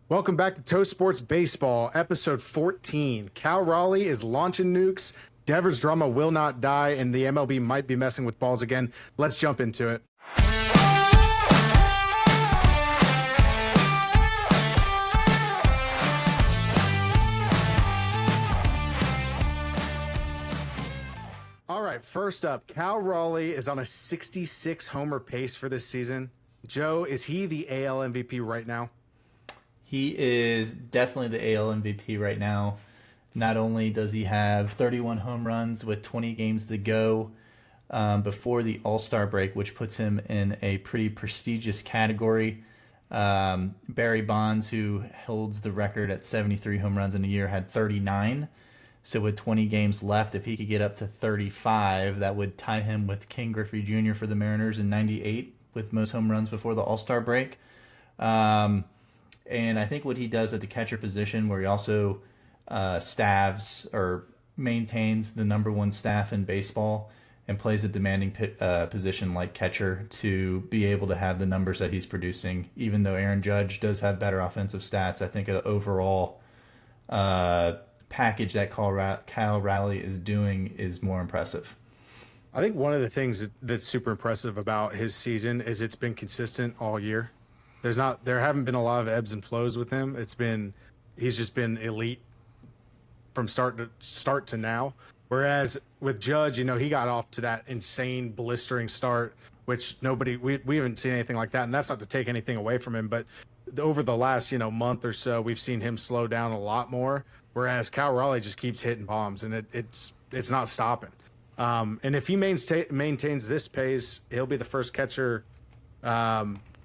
Welcome back to Toast Sports Baseball, episode 14. Cal Raleigh is launching nukes. Devers' drama will not die, and the MLB might be messing with balls again. Let's jump into it. All right, first up, Cal Raleigh is on a 66 homer pace for this season. Joe, is he the AL MVP right now? He is definitely the AL MVP right now. Not only does he have 31 home runs with 20 games to go before the All-Star break, which puts him in a pretty prestigious category. Barry Bonds, who holds the record at 73 home runs in a year, had 39. So with 20 games left, if he could get up to 35, that would tie him with King Griffey Jr. for the Mariners in 98 with most home runs before the All-Star break. And I think what he does at the catcher position, where he also staffs or maintains the number one staff in baseball and plays a demanding position like catcher to be able to have the numbers that he's producing. Even though Aaron Judge does have better offensive stats, I think the overall package that Cal Raleigh is doing is more impressive. I think one of the things that's super impressive about his season is it's been consistent all year. There haven't been a lot of ebbs and flows with him. He's just been elite from start to now. Whereas with Judge, he got off to that insane blistering start, which we haven't seen anything like that. And that's not to take anything away from him, but over the last, month or so, we've seen him slow down a lot more. Whereas Cal Raleigh just keeps hitting bombs and it's not stopping. And if he maintains this pace, he'll be the first catcher,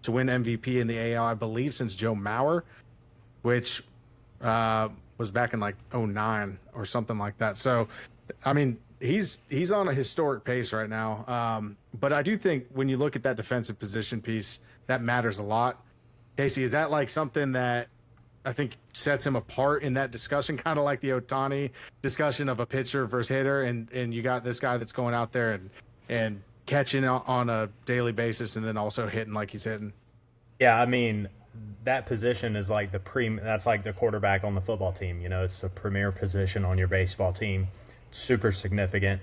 to win MVP in the AL, I believe, since Joe Mauer, which was back in like 2009 or something like that. So, I mean, he's on a historic pace right now. But I do think when you look at that defensive position piece, that matters a lot. Casey, is that like something that I think sets him apart in that discussion, kind of like the Ohtani discussion of a pitcher versus hitter, and you got this guy that's going out there and catching on a daily basis and then also hitting like he's hitting? Yeah, I mean, that position is like that's like the quarterback on the football team. It's the premier position on your baseball team. It's super significant.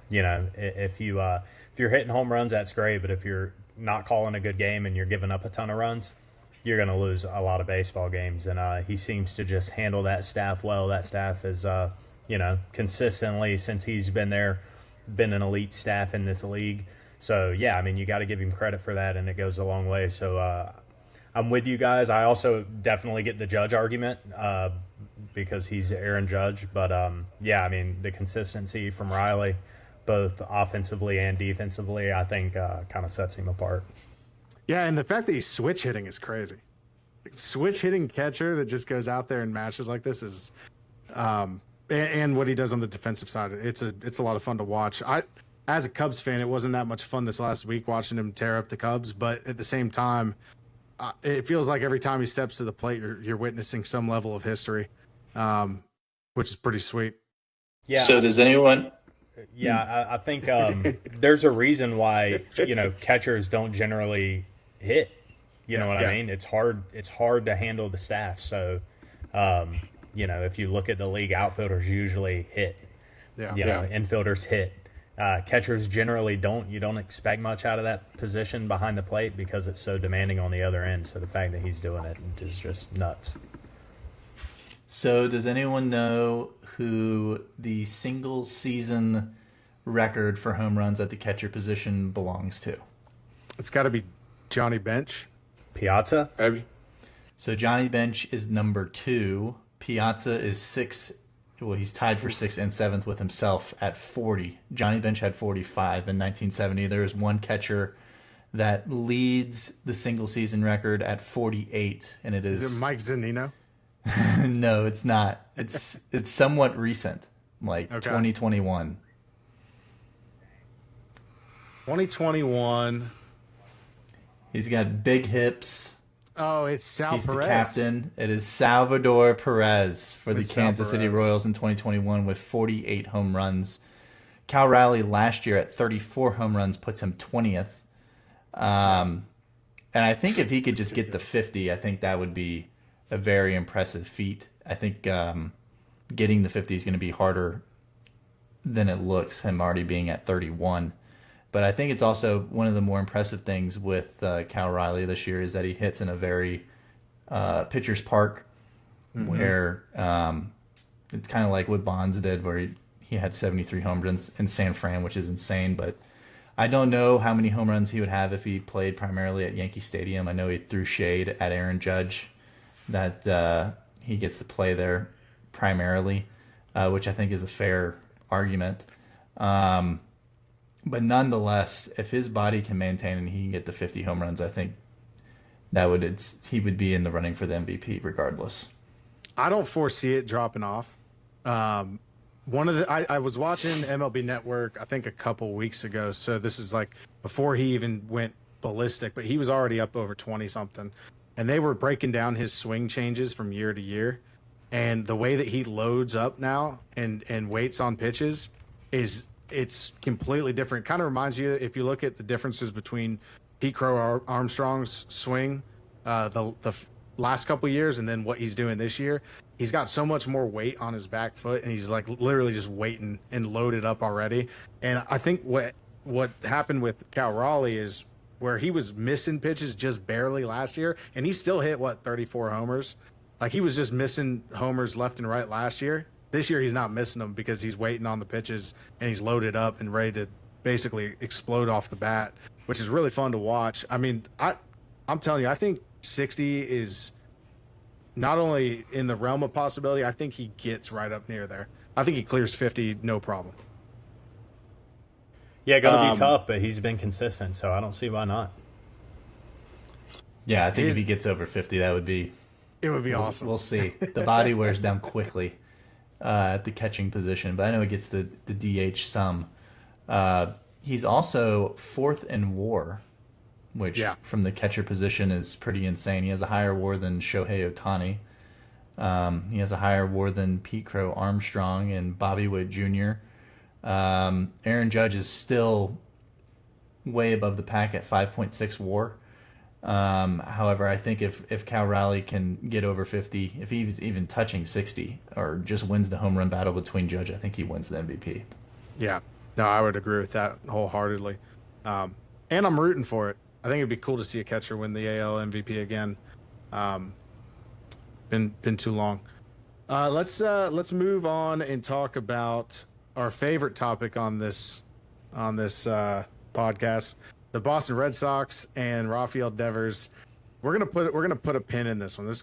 If you're hitting home runs, that's great, but if you're not calling a good game and you're giving up a ton of runs, you're going to lose a lot of baseball games. And he seems to just handle that staff well. That staff is, consistently, since he's been there, been an elite staff in this league. So, yeah, I mean, you got to give him credit for that, and it goes a long way. So I'm with you guys. I also definitely get the Judge argument because he's Aaron Judge. But, yeah, I mean, the consistency from Riley, both offensively and defensively, I think kind of sets him apart. Yeah, and the fact that he's switch hitting is crazy. Switch hitting catcher that just goes out there and matches like this is and what he does on the defensive side, it's a lot of fun to watch. As a Cubs fan, it wasn't that much fun this last week watching him tear up the Cubs, but at the same time, it feels like every time he steps to the plate, you're witnessing some level of history, which is pretty sweet. Yeah. So does anyone? Yeah, I think there's a reason why catchers don't generally hit. You know what I mean? It's hard to handle the staff. So, if you look at the league, outfielders usually hit. Infielders hit. Catchers generally don't. You don't expect much out of that position behind the plate because it's so demanding on the other end. So the fact that he's doing it is just nuts. So does anyone know who the single season record for home runs at the catcher position belongs to? It's got to be Johnny Bench. Piazza? Maybe. So Johnny Bench is number 2. Piazza is 6. Well, he's tied for 6th and 7th with himself at 40. Johnny Bench had 45 in 1970. There is one catcher that leads the single season record at 48, and it is... Is it Mike Zunino? No, it's not. It's somewhat recent, like 2021. 2021. He's got big hips. Oh, it's Sal He's Perez. The captain. It is Salvador Perez for the Kansas City Perez. Royals in 2021 with 48 home runs. Cal Raleigh last year at 34 home runs puts him 20th. And I think if he could just get the 50, I think that would be a very impressive feat. I think getting the 50 is going to be harder than it looks, him already being at 31. But I think it's also one of the more impressive things with Cal Raleigh this year is that he hits in a very pitcher's park where it's kind of like what Bonds did, where he had 73 home runs in San Fran, which is insane. But I don't know how many home runs he would have if he played primarily at Yankee Stadium. I know he threw shade at Aaron Judge that he gets to play there primarily, which I think is a fair argument. But nonetheless, if his body can maintain and he can get to 50 home runs, I think he would be in the running for the MVP regardless. I don't foresee it dropping off. I was watching MLB Network, I think a couple weeks ago. So this is like before he even went ballistic, but he was already up over 20 something. And they were breaking down his swing changes from year to year. And the way that he loads up now and waits on pitches it's completely different. Kind of reminds you, if you look at the differences between Pete Crow Armstrong's swing the last couple of years and then what he's doing this year, he's got so much more weight on his back foot and he's like literally just waiting and loaded up already. And I think what happened with Cal Raleigh is where he was missing pitches just barely last year, and he still hit 34 homers. Like he was just missing homers left and right last year. This year he's not missing them because he's waiting on the pitches and he's loaded up and ready to basically explode off the bat, which is really fun to watch. I mean, I'm telling you, I think 60 is not only in the realm of possibility, I think he gets right up near there. I think he clears 50, no problem. Yeah, going to be tough, but he's been consistent, so I don't see why not. Yeah, I think if he gets over 50, it would be awesome. We'll see. The body wears down quickly at the catching position, but I know he gets the DH some. He's also fourth in WAR, which from the catcher position is pretty insane. He has a higher WAR than Shohei Ohtani. He has a higher WAR than Pete Crow Armstrong and Bobby Witt Jr. Aaron Judge is still way above the pack at 5.6 WAR. However, I think if Cal Raleigh can get over 50, if he's even touching 60 or just wins the home run battle between Judge, I think he wins the MVP. Yeah. No, I would agree with that wholeheartedly. And I'm rooting for it. I think it'd be cool to see a catcher win the AL MVP again. Been too long. Let's move on and talk about our favorite topic on this podcast, the Boston Red Sox and Rafael Devers. We're gonna put a pin in this one. This is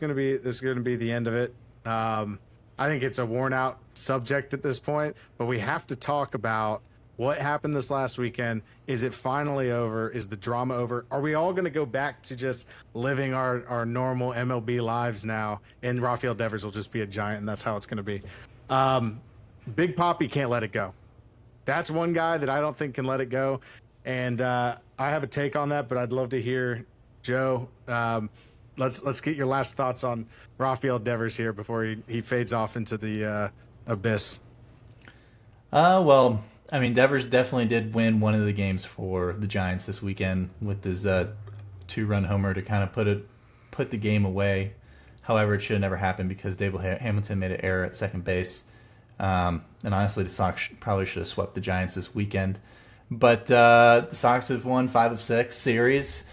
gonna be the end of it. I think it's a worn out subject at this point, but we have to talk about what happened this last weekend. Is it finally over? Is the drama over? Are we all going to go back to just living our normal MLB lives now, and Rafael Devers will just be a giant, and that's how it's going to be? Big Papi can't let it go. That's one guy that I don't think can let it go, and I have a take on that, but I'd love to hear Joe. Let's get your last thoughts on Rafael Devers here before he fades off into the abyss. Well, I mean, Devers definitely did win one of the games for the Giants this weekend with his 2-run homer to kind of put the game away. However, it should have never happened because David Hamilton made an error at second base. And honestly, the Sox probably should have swept the Giants this weekend. But the Sox have won 5 of 6 series.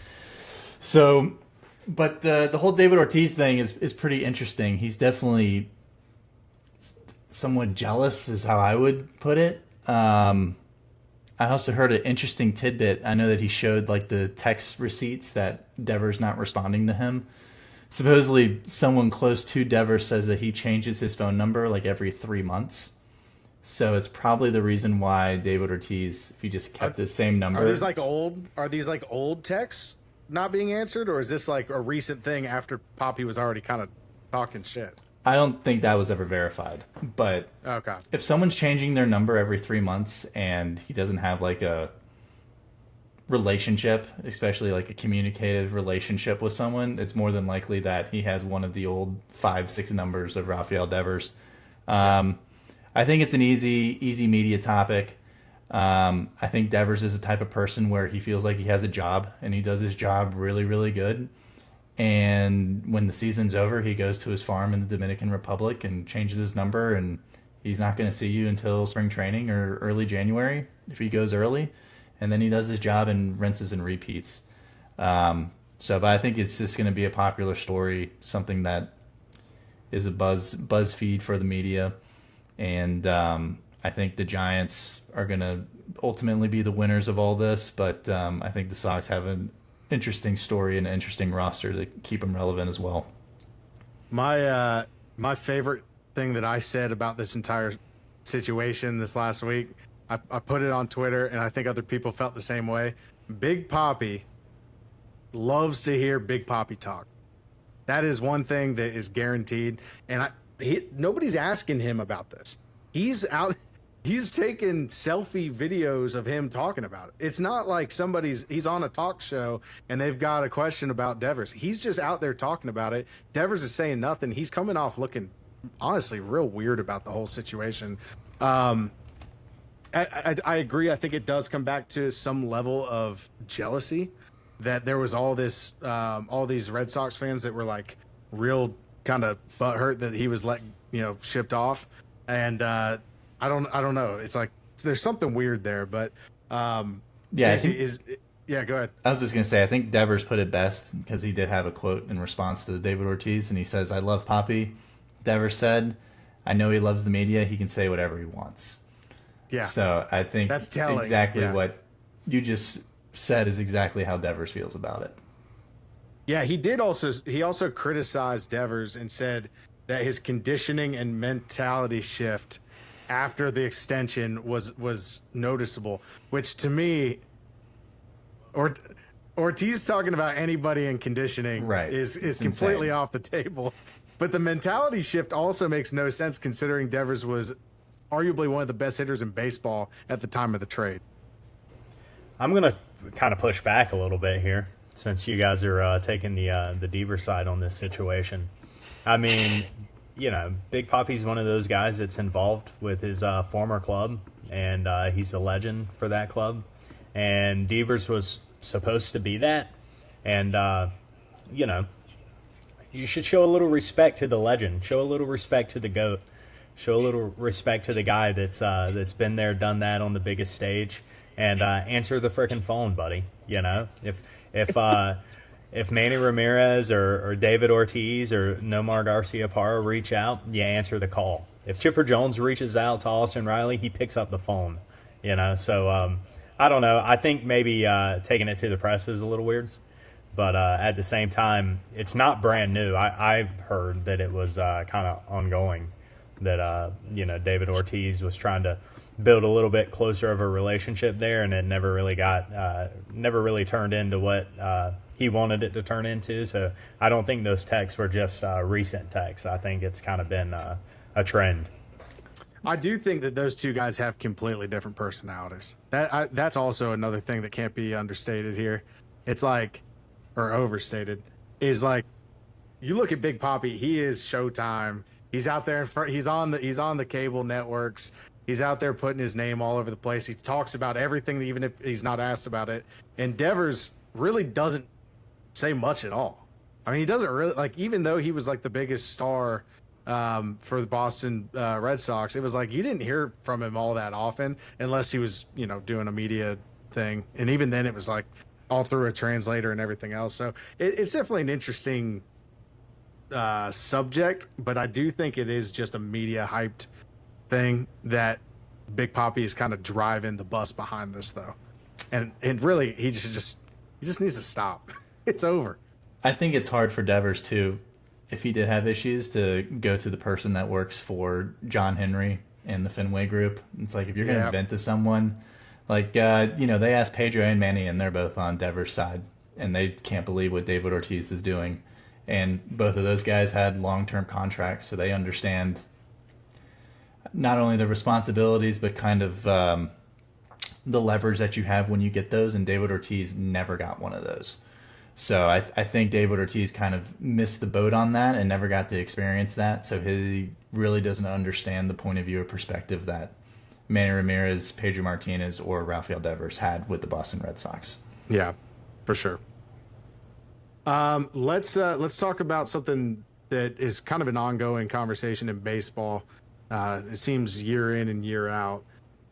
So, but the whole David Ortiz thing is pretty interesting. He's definitely somewhat jealous is how I would put it. I also heard an interesting tidbit. I know that he showed like the text receipts that Devers not responding to him. Supposedly someone close to Devers says that he changes his phone number like every 3 months. So it's probably the reason why David Ortiz, if he just kept the same number. Are these like old texts not being answered, or is this like a recent thing after Papi was already kind of talking shit? I don't think that was ever verified. But okay, if someone's changing their number every 3 months and he doesn't have like a relationship, especially like a communicative relationship with someone, it's more than likely that he has one of the old 5-6 numbers of Rafael Devers. I think it's an easy media topic. I think Devers is the type of person where he feels like he has a job and he does his job really, really good. And when the season's over, he goes to his farm in the Dominican Republic and changes his number, and he's not going to see you until spring training or early January if he goes early. And then he does his job and rinses and repeats. But I think it's just going to be a popular story, something that is a buzz feed for the media. And I think the Giants are going to ultimately be the winners of all this. But I think the Sox have an interesting story and an interesting roster to keep them relevant as well. My favorite thing that I said about this entire situation this last week, I put it on Twitter, and I think other people felt the same way. Big Papi loves to hear Big Papi talk. That is one thing that is guaranteed, and nobody's asking him about this. He's taking selfie videos of him talking about it. It's not like he's on a talk show and they've got a question about Devers. He's just out there talking about it. Devers is saying nothing. He's coming off looking, honestly, real weird about the whole situation. I agree. I think it does come back to some level of jealousy that there was all these Red Sox fans that were like real kind of butthurt that he was shipped off. And I don't know. It's like there's something weird there, but go ahead. I was just gonna say I think Devers put it best because he did have a quote in response to David Ortiz, and he says, "I love Papi." Devers said, "I know he loves the media. He can say whatever he wants." Yeah. So I think that's telling. Exactly what you just said is exactly how Devers feels about it. Yeah, he also criticized Devers and said that his conditioning and mentality shift after the extension was noticeable, which to me, Ortiz talking about anybody in conditioning is completely off the table. But the mentality shift also makes no sense considering Devers was arguably one of the best hitters in baseball at the time of the trade. I'm going to kind of push back a little bit here since you guys are taking the Devers side on this situation. I mean, Big Papi's one of those guys that's involved with his former club, and he's a legend for that club. And Devers was supposed to be that. And, you should show a little respect to the legend. Show a little respect to the GOAT. Show a little respect to the guy that's been there, done that on the biggest stage. And answer the frickin' phone, buddy. If Manny Ramirez or David Ortiz or Nomar Garciaparra reach out, you answer the call. If Chipper Jones reaches out to Austin Riley, he picks up the phone. So I don't know. I think maybe taking it to the press is a little weird. But at the same time, it's not brand new. I heard that it was kind of ongoing, that David Ortiz was trying to build a little bit closer of a relationship there, and it never really turned into what he wanted it to turn into. So I don't think those texts were just recent texts. I think it's kind of been a trend. I do think that those two guys have completely different personalities. That's also another thing that can't be understated here. It's like, or overstated, is like, you look at Big Papi, he is Showtime. He's out there in front, he's on the cable networks. He's out there putting his name all over the place. He talks about everything, even if he's not asked about it. And Devers really doesn't say much at all. I mean, he doesn't really, even though he was the biggest star for the Boston Red Sox, it was you didn't hear from him all that often unless he was, doing a media thing. And even then it was all through a translator and everything else. So it's definitely an interesting subject, but I do think it is just a media hyped thing that Big Papi is kind of driving the bus behind this, though. And really, he just needs to stop. It's over. I think it's hard for Devers, too, if he did have issues, to go to the person that works for John Henry and the Fenway Group. It's if you're going to vent to someone, they asked Pedro and Manny, and they're both on Devers' side, and they can't believe what David Ortiz is doing. And both of those guys had long-term contracts, so they understand not only the responsibilities, but kind of the leverage that you have when you get those, and David Ortiz never got one of those. So I think David Ortiz kind of missed the boat on that and never got to experience that, so he really doesn't understand the point of view or perspective that Manny Ramirez, Pedro Martinez, or Rafael Devers had with the Boston Red Sox. Yeah, for sure. Let's talk about something that is kind of an ongoing conversation in baseball. It seems year in and year out.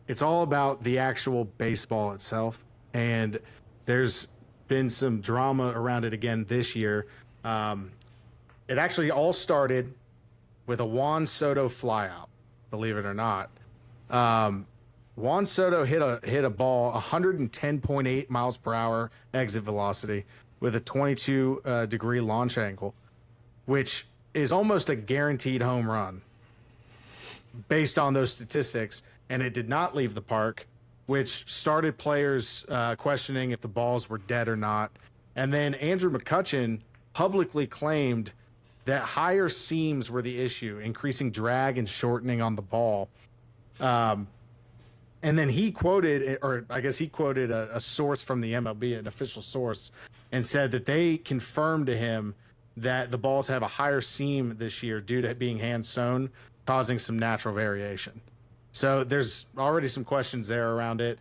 It's all about the actual baseball itself, and there's been some drama around it again this year. It actually all started with a Juan Soto flyout, believe it or not. Juan Soto hit a ball 110.8 miles per hour exit velocity with a 22 degree launch angle, which is almost a guaranteed home run based on those statistics. And it did not leave the park, which started players questioning if the balls were dead or not. And then Andrew McCutchen publicly claimed that higher seams were the issue, increasing drag and shortening on the ball. And then he quoted, or I guess he quoted a source from the MLB, an official source, and said that they confirmed to him that the balls have a higher seam this year due to it being hand sewn, causing some natural variation. So there's already some questions there around it.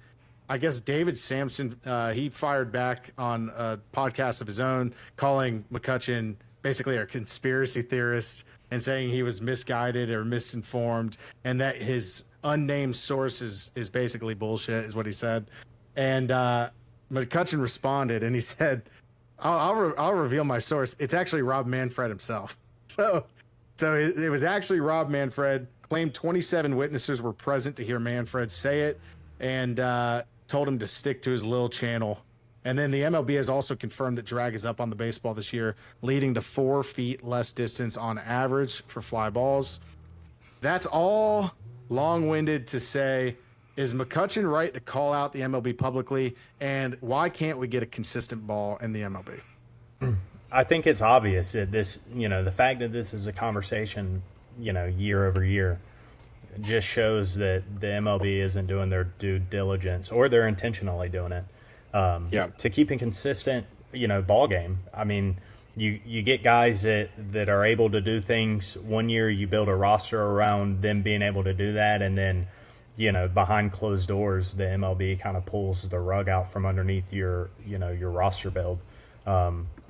I guess David Sampson, he fired back on a podcast of his own, calling McCutchen basically a conspiracy theorist and saying he was misguided or misinformed and that his unnamed source is basically bullshit, is what he said. And McCutchen responded and he said, I'll reveal my source. It's actually Rob Manfred himself. So it was actually Rob Manfred. Claimed 27 witnesses were present to hear Manfred say it, and told him to stick to his little channel. And then the MLB has also confirmed that drag is up on the baseball this year, leading to 4 feet less distance on average for fly balls. That's all long-winded to say, is McCutchen right to call out the MLB publicly, and why can't we get a consistent ball in the MLB? I think it's obvious that this, the fact that this is a conversation, year over year, just shows that the MLB isn't doing their due diligence, or they're intentionally doing it to keep a consistent, ball game. I mean, you get guys that are able to do things. One year you build a roster around them being able to do that, and then, behind closed doors, the MLB kind of pulls the rug out from underneath your roster build,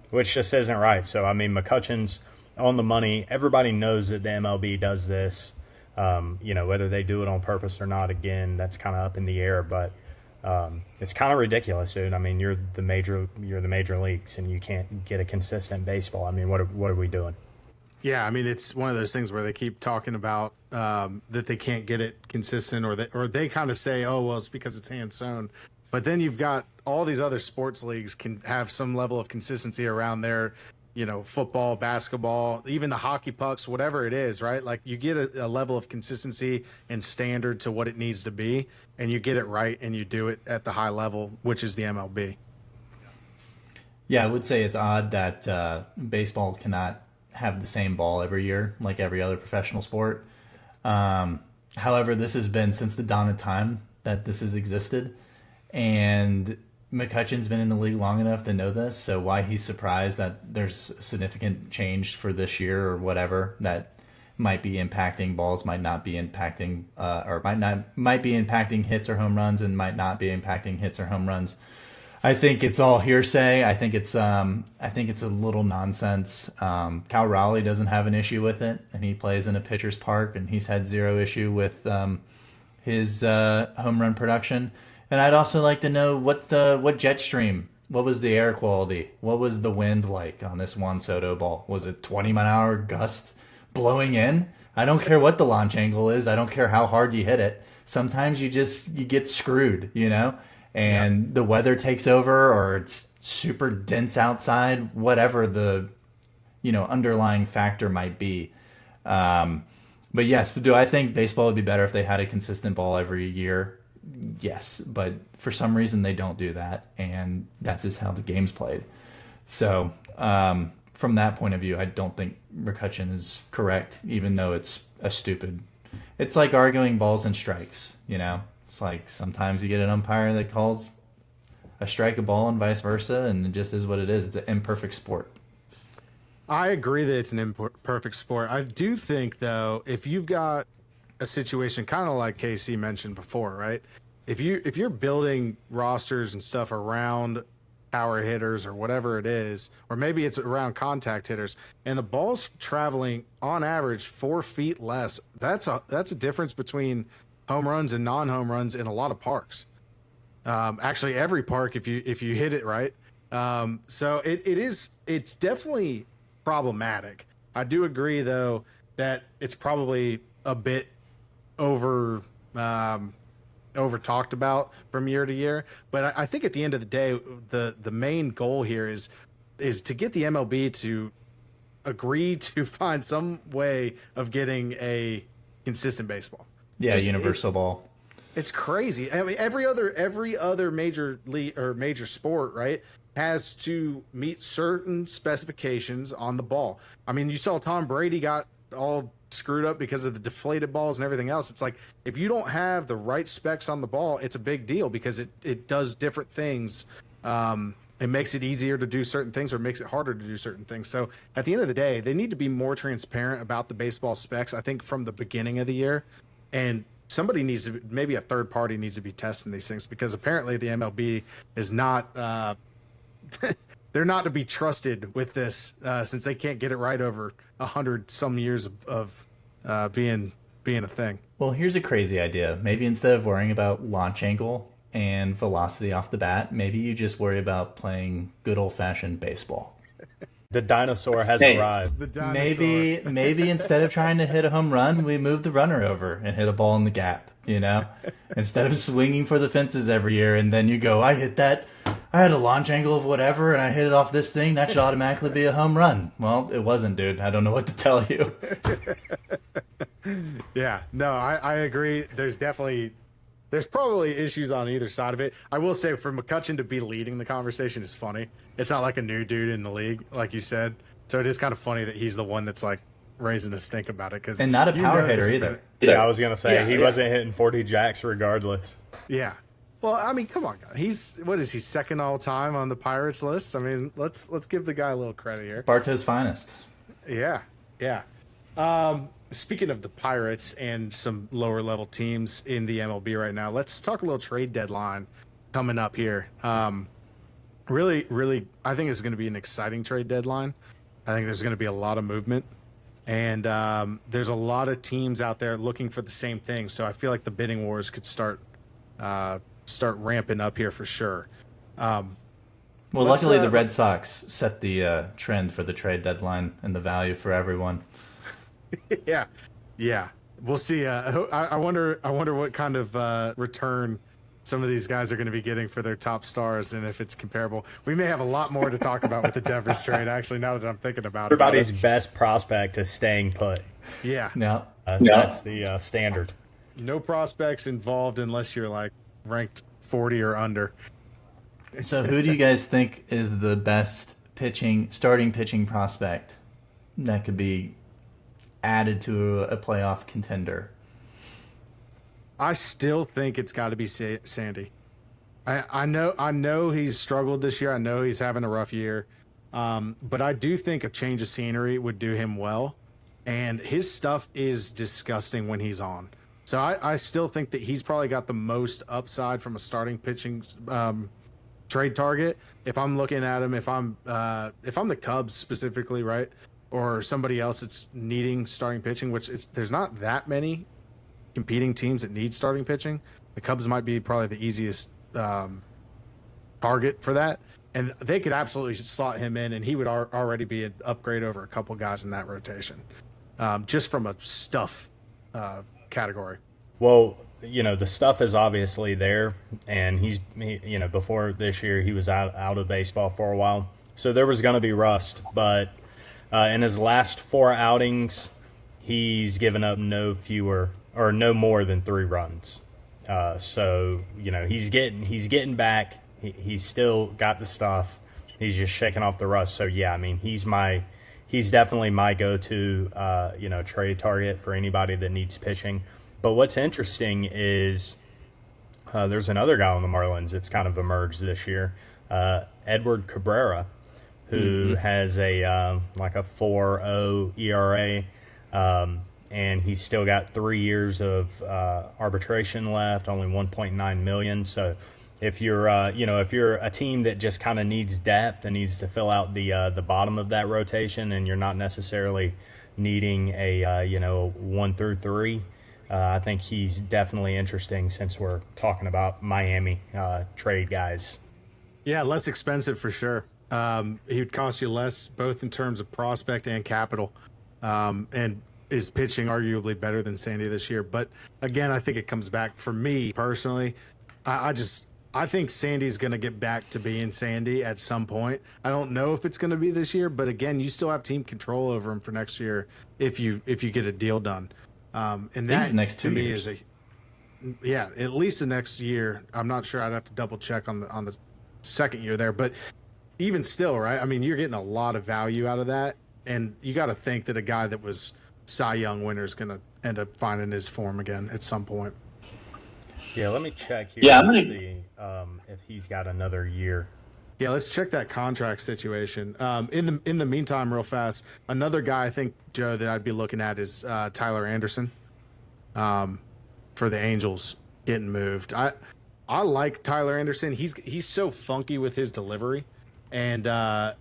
which just isn't right. So, I mean, McCutchen's on the money. Everybody knows that the MLB does this. Whether they do it on purpose or not, again, that's kind of up in the air. But it's kind of ridiculous, dude. I mean, you're the major leagues, and you can't get a consistent baseball. I mean, what are we doing? Yeah, I mean, it's one of those things where they keep talking about that they can't get it consistent, or they kind of say, oh, well, it's because it's hand sewn. But then you've got all these other sports leagues can have some level of consistency around their, football, basketball, even the hockey pucks, whatever it is, right? Like you get a level of consistency and standard to what it needs to be, and you get it right, and you do it at the high level, which is the MLB. Yeah, I would say it's odd that baseball cannot have the same ball every year like every other professional sport. However, this has been since the dawn of time that this has existed, and McCutchen's been in the league long enough to know this, so why he's surprised that there's significant change for this year or whatever that might be impacting balls, might not be impacting, or might be impacting hits or home runs, and might not be impacting hits or home runs. I think it's all hearsay. I think it's a little nonsense. Cal Raleigh doesn't have an issue with it, and he plays in a pitcher's park, and he's had zero issue with his home run production. And I'd also like to know what jet stream, what was the air quality, what was the wind like on this Juan Soto ball? Was it 20-mile-an-hour gust blowing in? I don't care what the launch angle is. I don't care how hard you hit it. Sometimes you get screwed, and the weather takes over, or it's super dense outside, whatever the underlying factor might be. But yes, do I think baseball would be better if they had a consistent ball every year? Yes, but for some reason they don't do that, and that's just how the game's played. So from that point of view, I don't think McCutchen is correct, even though it's it's like arguing balls and strikes. It's like sometimes you get an umpire that calls a strike a ball and vice versa, and it just is what it is. It's an imperfect sport. I agree that it's an imperfect sport. I do think, though, if you've got a situation kind of like KC mentioned before, right? If you're building rosters and stuff around power hitters or whatever it is, or maybe it's around contact hitters, and the ball's traveling on average 4 feet less. That's a difference between home runs and non-home runs in a lot of parks. Actually, every park if you hit it right. So it's definitely problematic. I do agree though that it's probably a bit over talked about from year to year. But I think at the end of the day, the main goal here is to get the MLB to agree to find some way of getting a consistent baseball. Yeah, universal ball. It's crazy. I mean, every other major league or major sport, right, has to meet certain specifications on the ball. I mean, you saw Tom Brady got all screwed up because of the deflated balls and everything else. It's like, if you don't have the right specs on the ball, it's a big deal because it does different things. It makes it easier to do certain things or makes it harder to do certain things. So at the end of the day, they need to be more transparent about the baseball specs, I think, from the beginning of the year. And somebody needs to, maybe a third party needs to be testing these things, because apparently the MLB is not, they're not to be trusted with this since they can't get it right over 100 some years of being a thing. Well, here's a crazy idea. Maybe instead of worrying about launch angle and velocity off the bat, maybe you just worry about playing good old-fashioned baseball. The dinosaur has arrived. The dinosaur. Maybe instead of trying to hit a home run, we move the runner over and hit a ball in the gap, you know? Instead of swinging for the fences every year, and then you go, I had a launch angle of whatever, and I hit it off this thing, that should automatically be a home run. Well, it wasn't, dude. I don't know what to tell you. Yeah, no, I agree. There's probably issues on either side of it. I will say, for McCutchen to be leading the conversation is funny. It's not like a new dude in the league, like you said. So it is kind of funny that he's the one that's like raising a stink about it. And not a power hitter either. Yeah, I was going to say, he wasn't hitting 40 jacks regardless. Yeah. Well, I mean, come on, guys. He's second all time on the Pirates list. I mean, let's give the guy a little credit here. Bartow's finest. Yeah. Speaking of the Pirates and some lower level teams in the MLB right now, let's talk a little trade deadline coming up here. Really, I think it's going to be an exciting trade deadline. I think there's going to be a lot of movement, and there's a lot of teams out there looking for the same thing. So I feel like the bidding wars could start ramping up here for sure. Well, luckily the Red Sox set the trend for the trade deadline and the value for everyone. Yeah. We'll see. I wonder what kind of return some of these guys are going to be getting for their top stars, and if it's comparable. We may have a lot more to talk about with the Devers trade, actually, now that I'm thinking about it. Everybody's best prospect is staying put. Yeah. No. That's the standard. No prospects involved unless you're like ranked 40 or under. So who do you guys think is the best starting pitching prospect that could be added to a playoff contender? I still think it's got to be Sandy. I know he's struggled this year. I know he's having a rough year. But I do think a change of scenery would do him well. And his stuff is disgusting when he's on. So I still think that he's probably got the most upside from a starting pitching trade target. If I'm looking at him, if I'm the Cubs specifically, right, or somebody else that's needing starting pitching, which there's not that many competing teams that need starting pitching. The Cubs might be probably the easiest target for that, and they could absolutely slot him in, and he would already be an upgrade over a couple guys in that rotation, just from a stuff category. Well, the stuff is obviously there, and he before this year he was out of baseball for a while, so there was going to be rust. But in his last 4 outings, he's given up no more than 3 runs. So he's getting back. He's still got the stuff. He's just shaking off the rust. So yeah, I mean he's definitely my go-to trade target for anybody that needs pitching. But what's interesting is there's another guy on the Marlins that's kind of emerged this year, Edward Cabrera, who has a 4.0 ERA, and he's still got 3 years of arbitration left, only $1.9 million. So if you're if you're a team that just kind of needs depth and needs to fill out the bottom of that rotation, and you're not necessarily needing a 1 through 3, I think he's definitely interesting since we're talking about Miami trade guys. Yeah, less expensive for sure. He would cost you less, both in terms of prospect and capital, and is pitching arguably better than Sandy this year. But again, I think it comes back for me personally. I think Sandy's going to get back to being Sandy at some point. I don't know if it's going to be this year, but again, you still have team control over him for next year if you get a deal done. And that next 2 to me years. is at least the next year. I'm not sure. I'd have to double check on the second year there, but even still, right? I mean, you're getting a lot of value out of that, and you got to think that a guy that was Cy Young winner is going to end up finding his form again at some point. Yeah, let me check here I'm see if he's got another year. Yeah, let's check that contract situation. In the meantime, real fast, another guy I think, Joe, that I'd be looking at is Tyler Anderson for the Angels getting moved. I like Tyler Anderson. He's so funky with his delivery, and I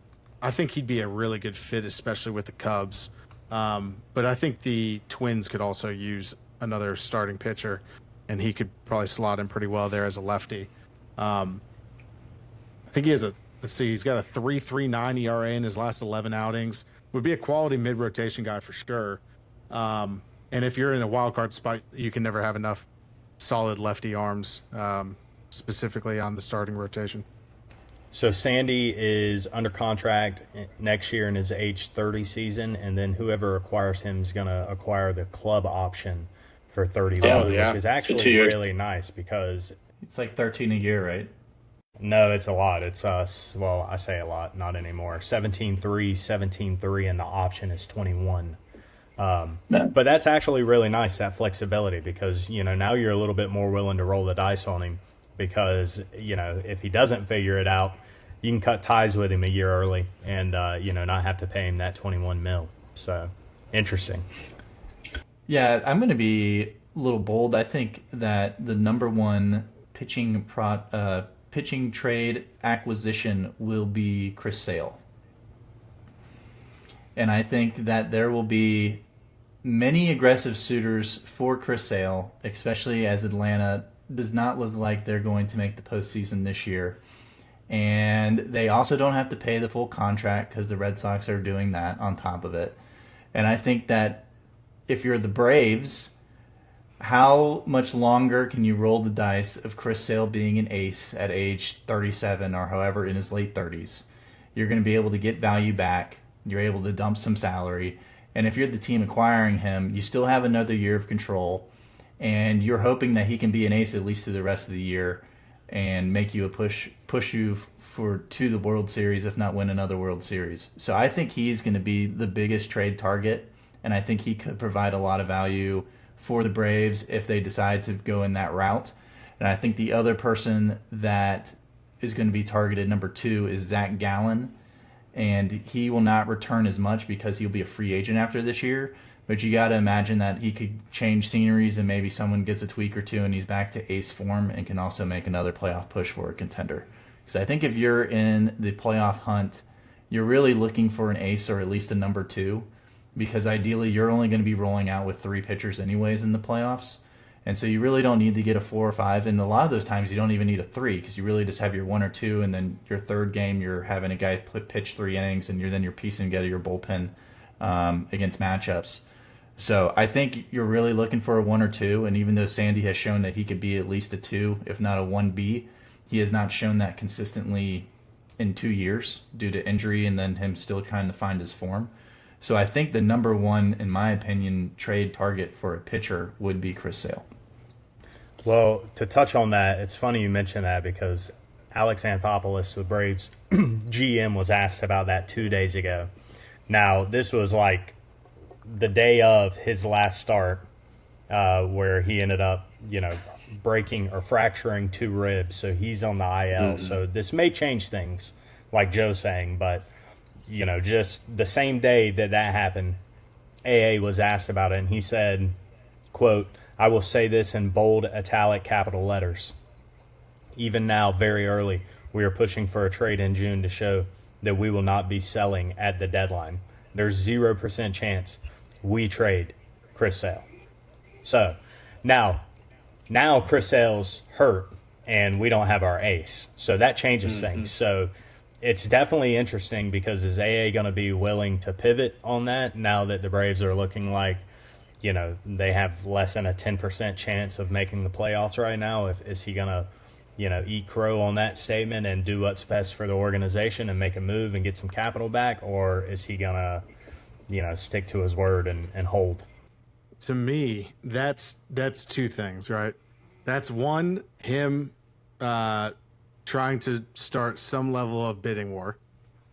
think he'd be a really good fit, especially with the Cubs. But I think the Twins could also use another starting pitcher, and he could probably slot in pretty well there as a lefty. I think he has he's got a 3.39 ERA in his last 11 outings. Would be a quality mid-rotation guy for sure. And if you're in a wild card spot, you can never have enough solid lefty arms, specifically on the starting rotation. So Sandy is under contract next year in his age 30 season, and then whoever acquires him is going to acquire the club option for 31, which is actually really nice because It's like 13 a year, right? no, it's a lot. It's well, I say a lot, not anymore. 17.3, 17.3, and the option is 21. But that's actually really nice, that flexibility, because now you're a little bit more willing to roll the dice on him, because if he doesn't figure it out, you can cut ties with him a year early and not have to pay him that 21 mil. So interesting. Yeah, I'm going to be a little bold. I think that the number one pitching trade acquisition will be Chris Sale. And I think that there will be many aggressive suitors for Chris Sale, especially as Atlanta does not look like they're going to make the postseason this year. And they also don't have to pay the full contract because the Red Sox are doing that on top of it. And I think that if you're the Braves, how much longer can you roll the dice of Chris Sale being an ace at age 37 or however in his late 30s? You're going to be able to get value back. You're able to dump some salary. And if you're the team acquiring him, you still have another year of control. And you're hoping that he can be an ace at least through the rest of the year and make you push you to the World Series, if not win another World Series. So I think he's going to be the biggest trade target, and I think he could provide a lot of value for the Braves if they decide to go in that route. And I think the other person that is going to be targeted, number 2, is Zach Gallen, and he will not return as much because he'll be a free agent after this year. But you got to imagine that he could change sceneries and maybe someone gets a tweak or two and he's back to ace form and can also make another playoff push for a contender. Because I think if you're in the playoff hunt, you're really looking for an ace or at least a number 2, because ideally you're only going to be rolling out with 3 pitchers anyways in the playoffs. And so you really don't need to get a 4 or 5. And a lot of those times you don't even need a 3 because you really just have your 1 or 2, and then your third game you're having a guy pitch 3 innings, and you're piecing together your bullpen against matchups. So I think you're really looking for a 1 or 2, and even though Sandy has shown that he could be at least a 2, if not a 1B, he has not shown that consistently in 2 years due to injury and then him still trying to find his form. So I think the number 1, in my opinion, trade target for a pitcher would be Chris Sale. Well, to touch on that, it's funny you mention that because Alex Anthopoulos, the Braves GM, was asked about that 2 days ago. Now, this was like the day of his last start, where he ended up, breaking or fracturing 2 ribs. So he's on the IL. Mm-hmm. So this may change things, like Joe's saying. But, just the same day that happened, AA was asked about it. And he said, quote, "I will say this in bold, italic, capital letters. even now, very early, we are pushing for a trade in June to show that we will not be selling at the deadline. There's 0% chance we trade Chris Sale. So now Chris Sale's hurt and we don't have our ace. So that changes things. So it's definitely interesting because is AA going to be willing to pivot on that now that the Braves are looking like, they have less than a 10% chance of making the playoffs right now? Is he going to, eat crow on that statement and do what's best for the organization and make a move and get some capital back? Or is he going to, stick to his word and hold? To me, that's two things, right? That's one, him trying to start some level of bidding war,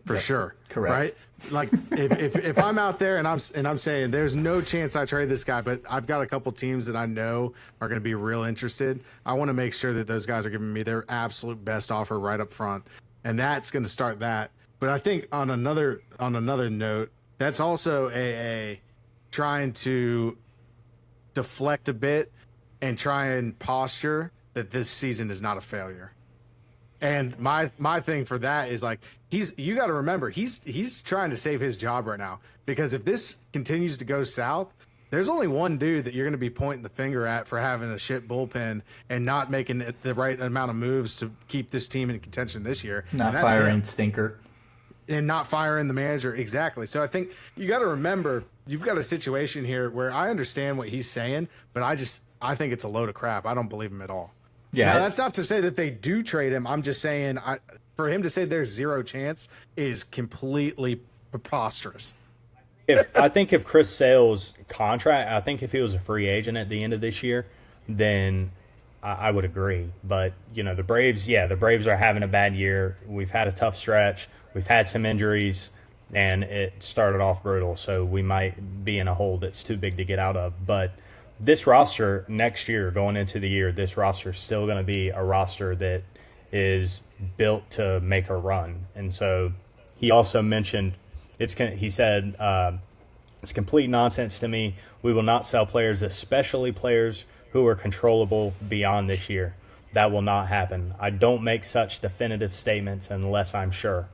for sure. Correct. Right? Like if I'm out there and I'm saying there's no chance I trade this guy, but I've got a couple teams that I know are going to be real interested. I want to make sure that those guys are giving me their absolute best offer right up front, and that's going to start that. But I think on another note, that's also a trying to deflect a bit and try and posture that this season is not a failure. And my thing for that is like you got to remember he's trying to save his job right now, because if this continues to go south, there's only one dude that you're going to be pointing the finger at for having a shit bullpen and not making the right amount of moves to keep this team in contention this year. Not firing Stinker. And not firing the manager. Exactly. So I think you got to remember you've got a situation here where I understand what he's saying, but I think it's a load of crap. I don't believe him at all. Yeah. Now, that's not to say that they do trade him. I'm just saying for him to say there's zero chance is completely preposterous. I think if Chris Sale's contract, I think if he was a free agent at the end of this year, then I would agree. But, the Braves are having a bad year. We've had a tough stretch. We've had some injuries, and it started off brutal. So we might be in a hole that's too big to get out of. But this roster next year, going into the year, this roster is still going to be a roster that is built to make a run. And so he also mentioned, he said, it's complete nonsense to me. We will not sell players, especially players who are controllable beyond this year. That will not happen. I don't make such definitive statements unless I'm sure.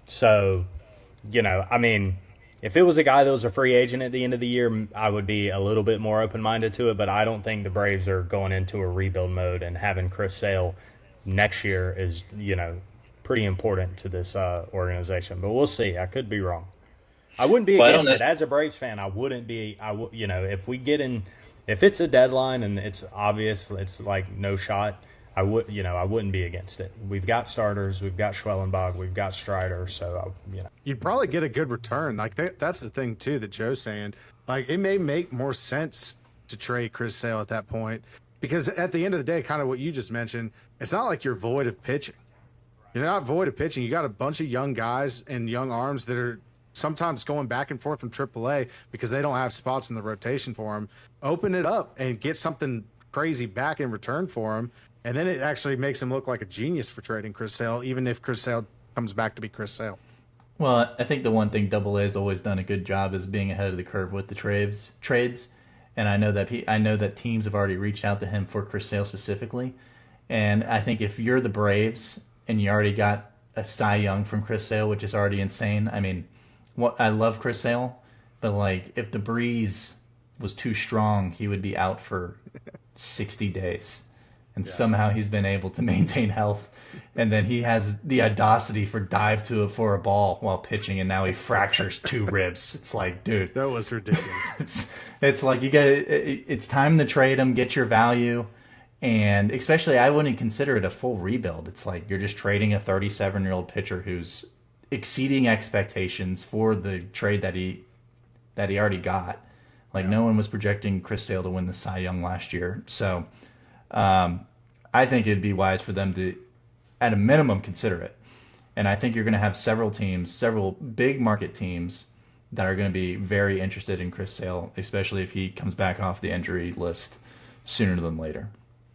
So, if it was a guy that was a free agent at the end of the year, I would be a little bit more open-minded to it, but I don't think the Braves are going into a rebuild mode, and having Chris Sale next year is, pretty important to this organization. But we'll see. I could be wrong. I wouldn't be against it. As a Braves fan, I wouldn't be. If we get in, if it's a deadline and it's obvious, it's like no shot, I wouldn't be against it. We've got starters, we've got Schwellenbach, we've got Strider, so you'd probably get a good return. Like that's the thing too that Joe's saying. Like it may make more sense to trade Chris Sale at that point, because at the end of the day, kind of what you just mentioned, it's not like you're void of pitching. You're not void of pitching. You got a bunch of young guys and young arms that are sometimes going back and forth from AAA because they don't have spots in the rotation for them. Open it up and get something crazy back in return for them. And then it actually makes him look like a genius for trading Chris Sale, even if Chris Sale comes back to be Chris Sale. Well, I think the one thing AA has always done a good job is being ahead of the curve with the trades. And I know that teams have already reached out to him for Chris Sale specifically. And I think if you're the Braves and you already got a Cy Young from Chris Sale, which is already insane. I mean, I love Chris Sale, but like if the breeze was too strong, he would be out for 60 days. And somehow he's been able to maintain health. And then he has the audacity for dive for a ball while pitching, and now he fractures 2 ribs. It's like, dude. That was ridiculous. it's like it's time to trade him, get your value. And especially, I wouldn't consider it a full rebuild. It's like you're just trading a 37-year-old pitcher who's exceeding expectations for the trade that he already got. Like no one was projecting Chris Sale to win the Cy Young last year. So I think it'd be wise for them to, at a minimum, consider it. And I think you're going to have several big market teams that are going to be very interested in Chris Sale, especially if he comes back off the injury list sooner than later.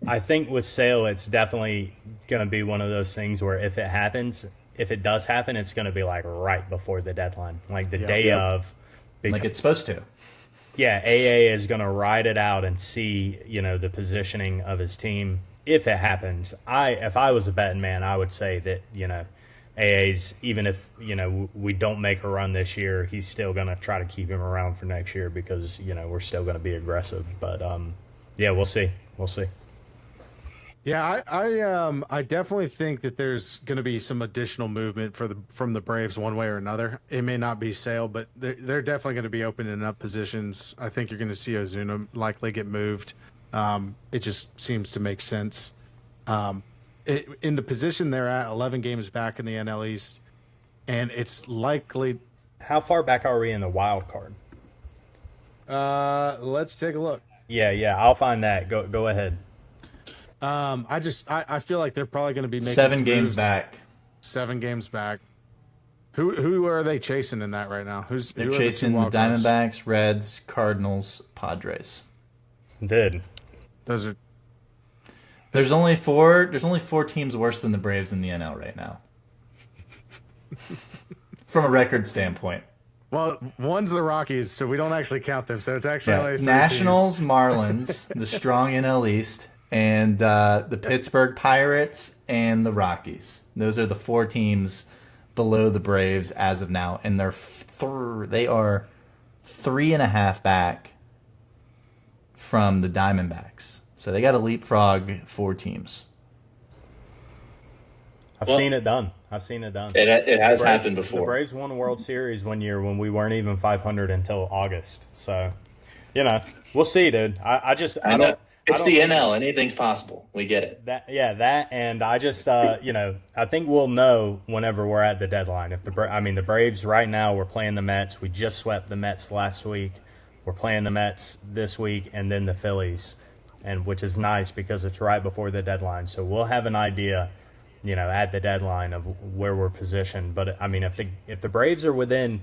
I think with Sale, it's definitely going to be one of those things where if it does happen, it's going to be like right before the deadline, like the day of. Like it's supposed to. Yeah, AA is going to ride it out and see, the positioning of his team. if it happens, if I was a betting man, I would say that, AA's, even if, we don't make a run this year, he's still going to try to keep him around for next year because, we're still going to be aggressive. But, yeah, we'll see. We'll see. Yeah, I definitely think that there's going to be some additional movement from the Braves one way or another. It may not be Sale, but they're definitely going to be opening up positions. I think you're going to see Ozuna likely get moved. It just seems to make sense. In the position they're at, 11 games back in the NL East, and it's likely. How far back are we in the wild card? Let's take a look. Yeah, I'll find that. Go ahead. I feel like they're probably going to be making 7 games back. 7 games back. Who are they chasing in that right now? They're chasing the Diamondbacks, Reds, Cardinals, Padres. Did those are? There's only 4 teams worse than the Braves in the NL right now, from a record standpoint. Well, one's the Rockies, so we don't actually count them. So it's actually only 3 Nationals, teams. Marlins, the strong NL East, and the Pittsburgh Pirates and the Rockies. Those are the 4 teams below the Braves as of now, and they are 3.5 back from the Diamondbacks. So they got to leapfrog 4 teams. I've seen it done. It has happened before. The Braves won the World Series one year when we weren't even 500 until August. So, we'll see, dude. I know. It's the NL. Anything's possible. We get it. That and I just I think we'll know whenever we're at the deadline. If the Braves right now, we're playing the Mets. We just swept the Mets last week. We're playing the Mets this week and then the Phillies, and which is nice because it's right before the deadline. So we'll have an idea, at the deadline of where we're positioned. But if the Braves are within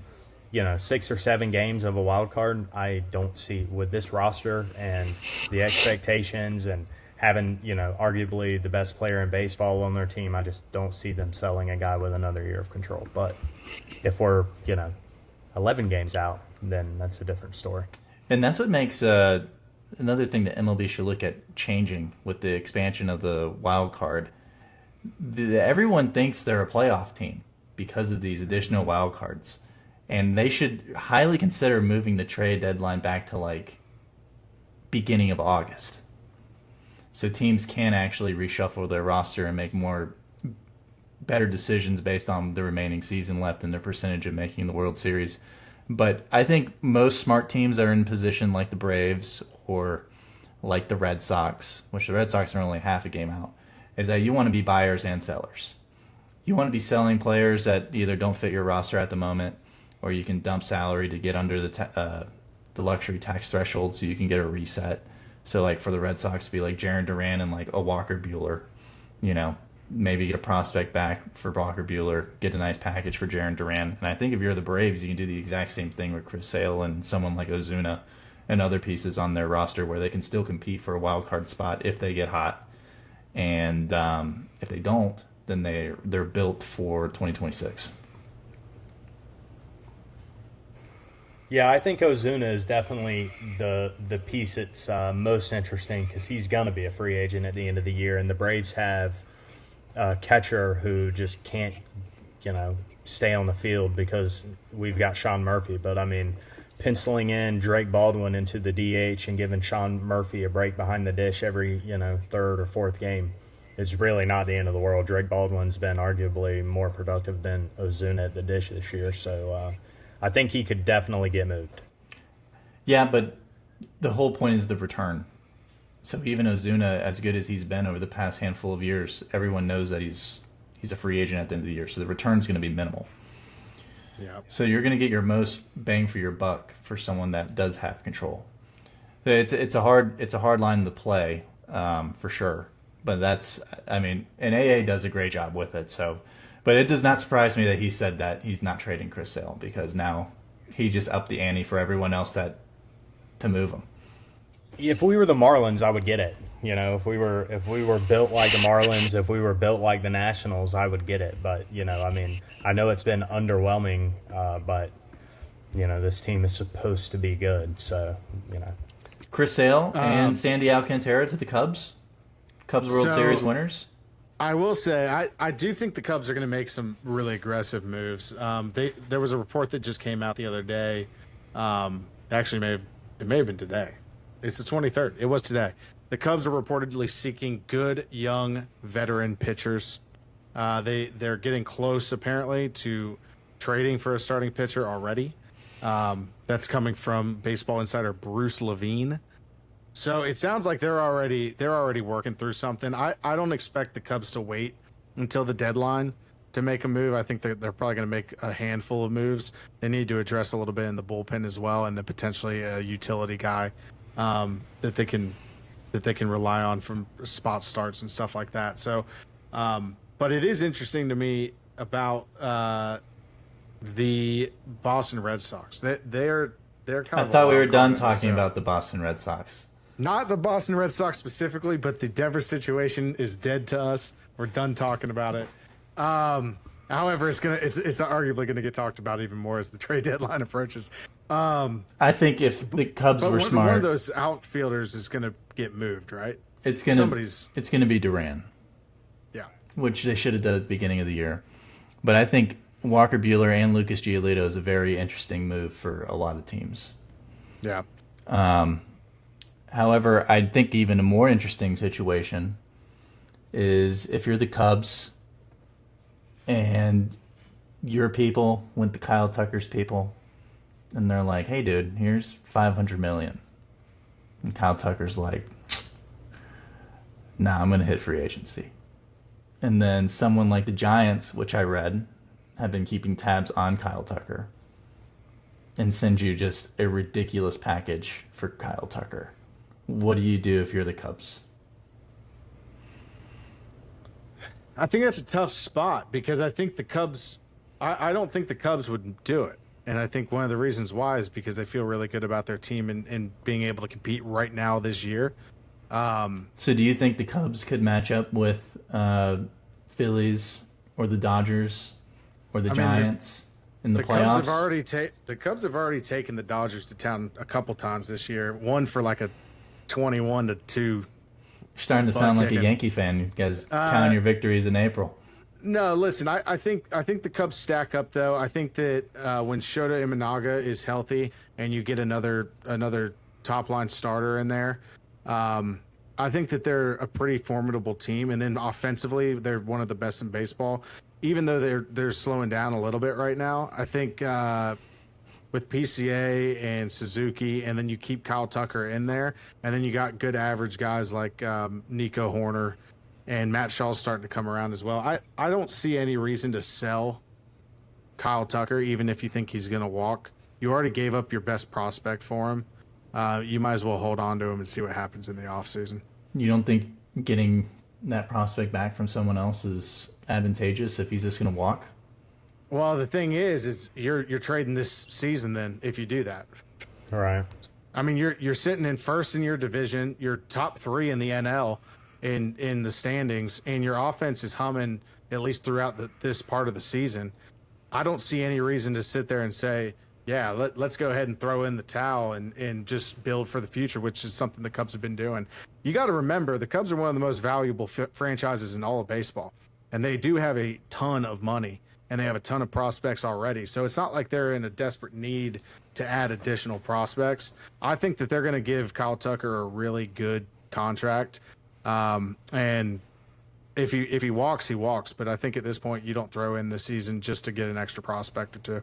6 or 7 games of a wild card, I don't see, with this roster and the expectations and having, arguably the best player in baseball on their team, I just don't see them selling a guy with another year of control. But if we're, 11 games out, then that's a different story. And that's what makes another thing that MLB should look at changing with the expansion of the wild card. Everyone thinks they're a playoff team because of these additional wild cards. And they should highly consider moving the trade deadline back to beginning of August. So teams can actually reshuffle their roster and make better decisions based on the remaining season left and their percentage of making the World Series. But I think most smart teams are in position like the Braves or like the Red Sox, which the Red Sox are only half a game out, is that you want to be buyers and sellers. You want to be selling players that either don't fit your roster at the moment, or you can dump salary to get under the luxury tax threshold so you can get a reset. So for the Red Sox to be like Jarren Duran and a Walker Buehler, maybe get a prospect back for Walker Buehler, get a nice package for Jarren Duran. And I think if you're the Braves, you can do the exact same thing with Chris Sale and someone like Ozuna and other pieces on their roster where they can still compete for a wild card spot if they get hot. And if they don't, then they're built for 2026. Yeah, I think Ozuna is definitely the piece that's most interesting because he's going to be a free agent at the end of the year, and the Braves have a catcher who just can't, stay on the field because we've got Sean Murphy. But, penciling in Drake Baldwin into the DH and giving Sean Murphy a break behind the dish every, 3rd or 4th game is really not the end of the world. Drake Baldwin's been arguably more productive than Ozuna at the dish this year, so I think he could definitely get moved. Yeah, but the whole point is the return. So even Ozuna, as good as he's been over the past handful of years, everyone knows that he's a free agent at the end of the year, so the return's going to be minimal. Yeah. So you're going to get your most bang for your buck for someone that does have control. It's a hard line to play, for sure. But and AA does a great job with it. So, but it does not surprise me that he said that he's not trading Chris Sale because now he just upped the ante for everyone else to move him. If we were the Marlins, I would get it. If we were built like the Marlins, if we were built like the Nationals, I would get it. But I know it's been underwhelming, but this team is supposed to be good. So Chris Sale and Sandy Alcantara to the Cubs. Cubs World Series winners? I will say, I do think the Cubs are going to make some really aggressive moves. There was a report that just came out the other day. Actually, it may have been today. It's the 23rd. It was today. The Cubs are reportedly seeking good, young, veteran pitchers. They're getting close, apparently, to trading for a starting pitcher already. That's coming from Baseball Insider Bruce Levine. So it sounds like they're already working through something. I don't expect the Cubs to wait until the deadline to make a move. I think they're probably going to make a handful of moves. They need to address a little bit in the bullpen as well, and then potentially a utility guy that they can rely on from spot starts and stuff like that. So, but it is interesting to me about the Boston Red Sox. They're kind of. I thought we were done talking about the Boston Red Sox. Not the Boston Red Sox specifically, but the Devers situation is dead to us. We're done talking about it. However, it's arguably gonna get talked about even more as the trade deadline approaches. I think if the Cubs were smart, one of those outfielders is gonna get moved, right? It's gonna be Duran. Yeah, which they should have done at the beginning of the year. But I think Walker Buehler and Lucas Giolito is a very interesting move for a lot of teams. Yeah. However, I think even a more interesting situation is if you're the Cubs and your people went to Kyle Tucker's people and they're like, hey, dude, here's $500 million. And Kyle Tucker's like, nah, I'm going to hit free agency. And then someone like the Giants, which I read, have been keeping tabs on Kyle Tucker and send you just a ridiculous package for Kyle Tucker. What do you do if you're the Cubs? I think that's a tough spot because I think the Cubs, I don't think the Cubs would do it. And I think one of the reasons why is because they feel really good about their team and being able to compete right now this year. So do you think the Cubs could match up with Phillies or the Dodgers or the Giants in the playoffs? The Cubs have already taken the Dodgers to town a couple times this year. One for like a 21-2. You're starting to sound like a Yankee fan. You guys count your victories in April. No, listen. I think the Cubs stack up though. I think that when Shota Imanaga is healthy and you get another top line starter in there, I think that they're a pretty formidable team. And then offensively, they're one of the best in baseball. Even though they're slowing down a little bit right now, I think with PCA and Suzuki, and then you keep Kyle Tucker in there, and then you got good average guys like Nico Horner and Matt Shaw's starting to come around as well. I don't see any reason to sell Kyle Tucker, even if you think he's going to walk. You already gave up your best prospect for him. You might as well hold on to him and see what happens in the offseason. You don't think getting that prospect back from someone else is advantageous if he's just going to walk? Well, the thing is you're trading this season then if you do that. All right. I mean, you're sitting in first in your division. You're top 3 in the NL in the standings, and your offense is humming at least throughout this part of the season. I don't see any reason to sit there and say, yeah, let's go ahead and throw in the towel and just build for the future, which is something the Cubs have been doing. You got to remember, the Cubs are one of the most valuable franchises in all of baseball, and they do have a ton of money, and they have a ton of prospects already. So it's not like they're in a desperate need to add additional prospects. I think that they're going to give Kyle Tucker a really good contract, and if he walks, he walks. But I think at this point, you don't throw in the season just to get an extra prospect or two.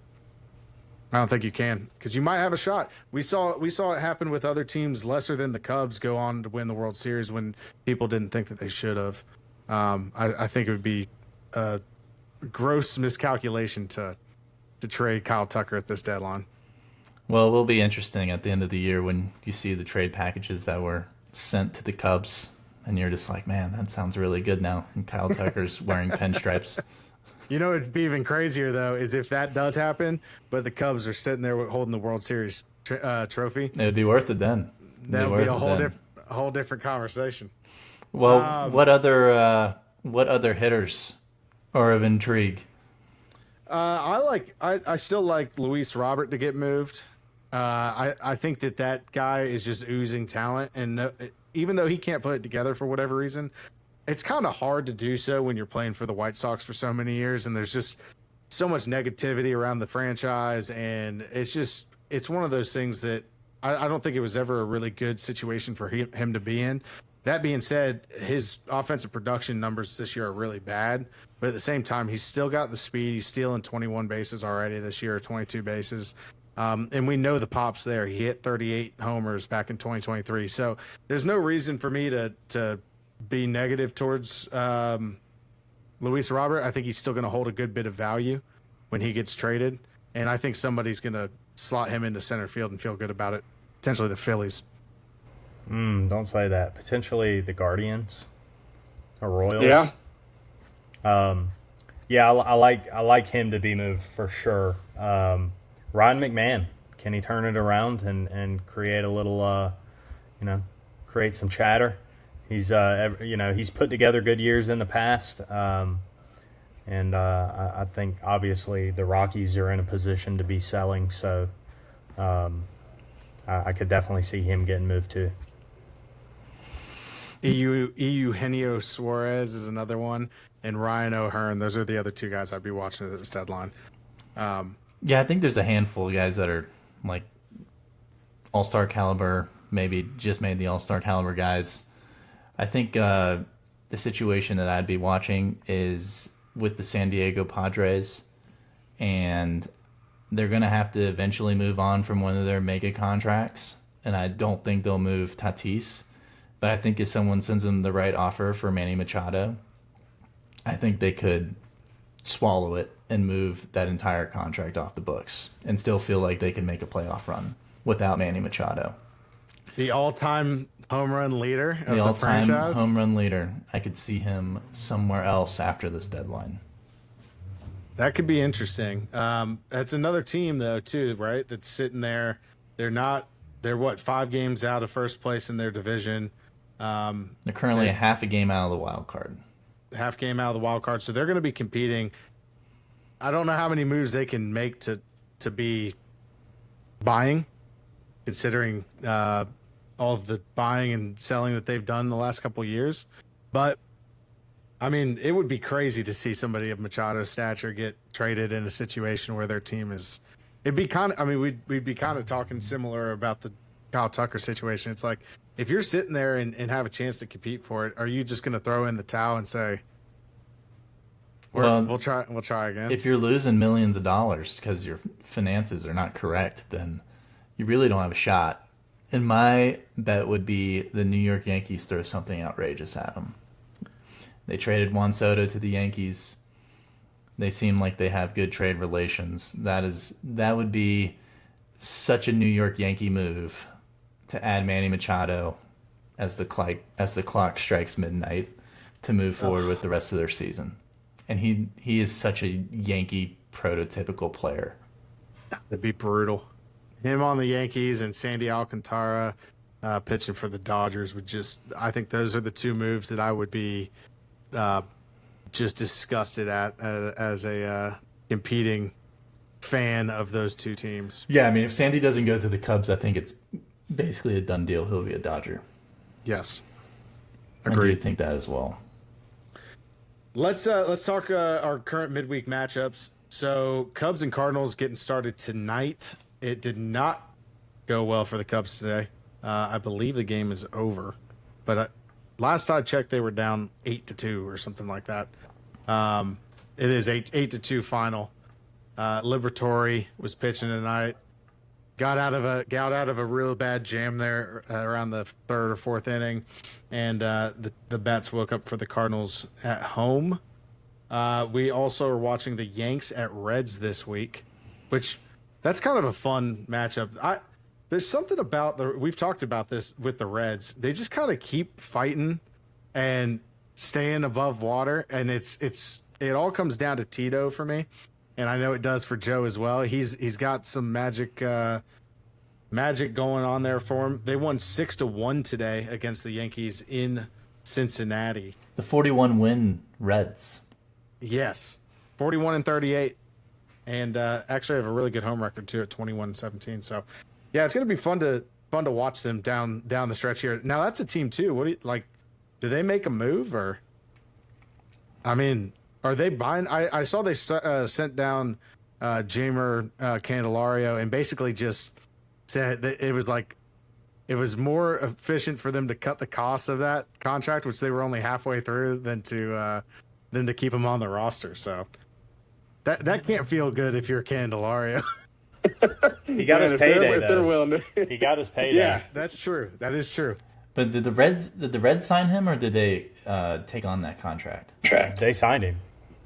I don't think you can, because you might have a shot. We saw it happen with other teams lesser than the Cubs go on to win the World Series when people didn't think that they should have. I think it would be a gross miscalculation to trade Kyle Tucker at this deadline. Well, it will be interesting at the end of the year when you see the trade packages that were sent to the Cubs, and you're just like, man, that sounds really good now. And Kyle Tucker's wearing pinstripes. You know what'd be even crazier, though, is if that does happen, but the Cubs are sitting there holding the World Series trophy. It would be worth it then. That would be a whole different conversation. Well, what other hitters are of intrigue? I still like Luis Robert to get moved. I think that guy is just oozing talent, and even though he can't put it together for whatever reason, it's kind of hard to do so when you're playing for the White Sox for so many years, and there's just so much negativity around the franchise, and it's one of those things that I don't think it was ever a really good situation for him to be in. That being said, his offensive production numbers this year are really bad, but at the same time, he's still got the speed. He's stealing 21 bases already this year, 22 bases. And we know the pop's there. He hit 38 homers back in 2023. So there's no reason for me to be negative towards Luis Robert. I think he's still going to hold a good bit of value when he gets traded. And I think somebody's going to slot him into center field and feel good about it. Potentially the Phillies. Don't say that. Potentially the Guardians or Royals. Yeah. Yeah, I like him to be moved for sure. Ryan McMahon, can he turn it around and create a little, create some chatter? He's, he's put together good years in the past. And I think obviously the Rockies are in a position to be selling. So I could definitely see him getting moved too. Eugenio Suárez is another one, and Ryan O'Hearn. Those are the other two guys I'd be watching at this deadline. Yeah, I think there's a handful of guys that are like all-star caliber, maybe just made the all-star caliber guys. I think the situation that I'd be watching is with the San Diego Padres, and they're going to have to eventually move on from one of their mega contracts, and I don't think they'll move Tatis. But I think if someone sends them the right offer for Manny Machado, I think they could swallow it and move that entire contract off the books and still feel like they can make a playoff run without Manny Machado. The all-time home run leader of the all-time franchise. home run leader. I could see him somewhere else after this deadline. That could be interesting. That's another team, though, too, right? That's sitting there. They're 5 games out of first place in their division. They're currently a half a game out of the wild card. Half game out of the wild card. So they're going to be competing. I don't know how many moves they can make to be buying, considering all of the buying and selling that they've done the last couple of years. But I mean, it would be crazy to see somebody of Machado's stature get traded in a situation where their team is. It'd be kind of. I mean, we'd be kind of talking similar about the Kyle Tucker situation. It's like, if you're sitting there and have a chance to compete for it, are you just going to throw in the towel and say, "We'll try again"? If you're losing millions of dollars because your finances are not correct, then you really don't have a shot. And my bet would be the New York Yankees throw something outrageous at them. They traded Juan Soto to the Yankees. They seem like they have good trade relations. That would be such a New York Yankee move to add Manny Machado as the clock strikes midnight to move forward with the rest of their season. And he is such a Yankee prototypical player. It'd be brutal. Him on the Yankees and Sandy Alcantara pitching for the Dodgers would I think those are the two moves that I would be just disgusted at as a competing fan of those two teams. Yeah, I mean, if Sandy doesn't go to the Cubs, I think it's basically a done deal. He'll be a Dodger. Yes. Agreed. I do think that as well. Let's talk our current midweek matchups. So Cubs and Cardinals getting started tonight. It did not go well for the Cubs today. I believe the game is over, but last I checked, they were down 8-2 or something like that. It is 8-2 final. Liberatore was pitching tonight. Got out of a real bad jam there around the third or fourth inning, and the bats woke up for the Cardinals at home. We also are watching the Yanks at Reds this week, which that's kind of a fun matchup. There's something about we've talked about this with the Reds. They just kind of keep fighting and staying above water, and it all comes down to Tito for me. And I know it does for Joe as well. He's got some magic going on there for him. They won 6-1 today against the Yankees in Cincinnati. The 41-win Reds. Yes, 41-38, and actually have a really good home record too at 21-17. So Yeah, it's going to be fun to watch them down the stretch here. Now that's a team too. What do you like? Do they make a move or? I mean, are they buying? I saw they sent down Jamer Candelario and basically just said that it was more efficient for them to cut the cost of that contract, which they were only halfway through, than to keep him on the roster. So that can't feel good if you're Candelario. He got his payday. If they're willing to. He got his payday. Yeah, that's true. That is true. But did the Reds sign him, or did they take on that contract? They signed him.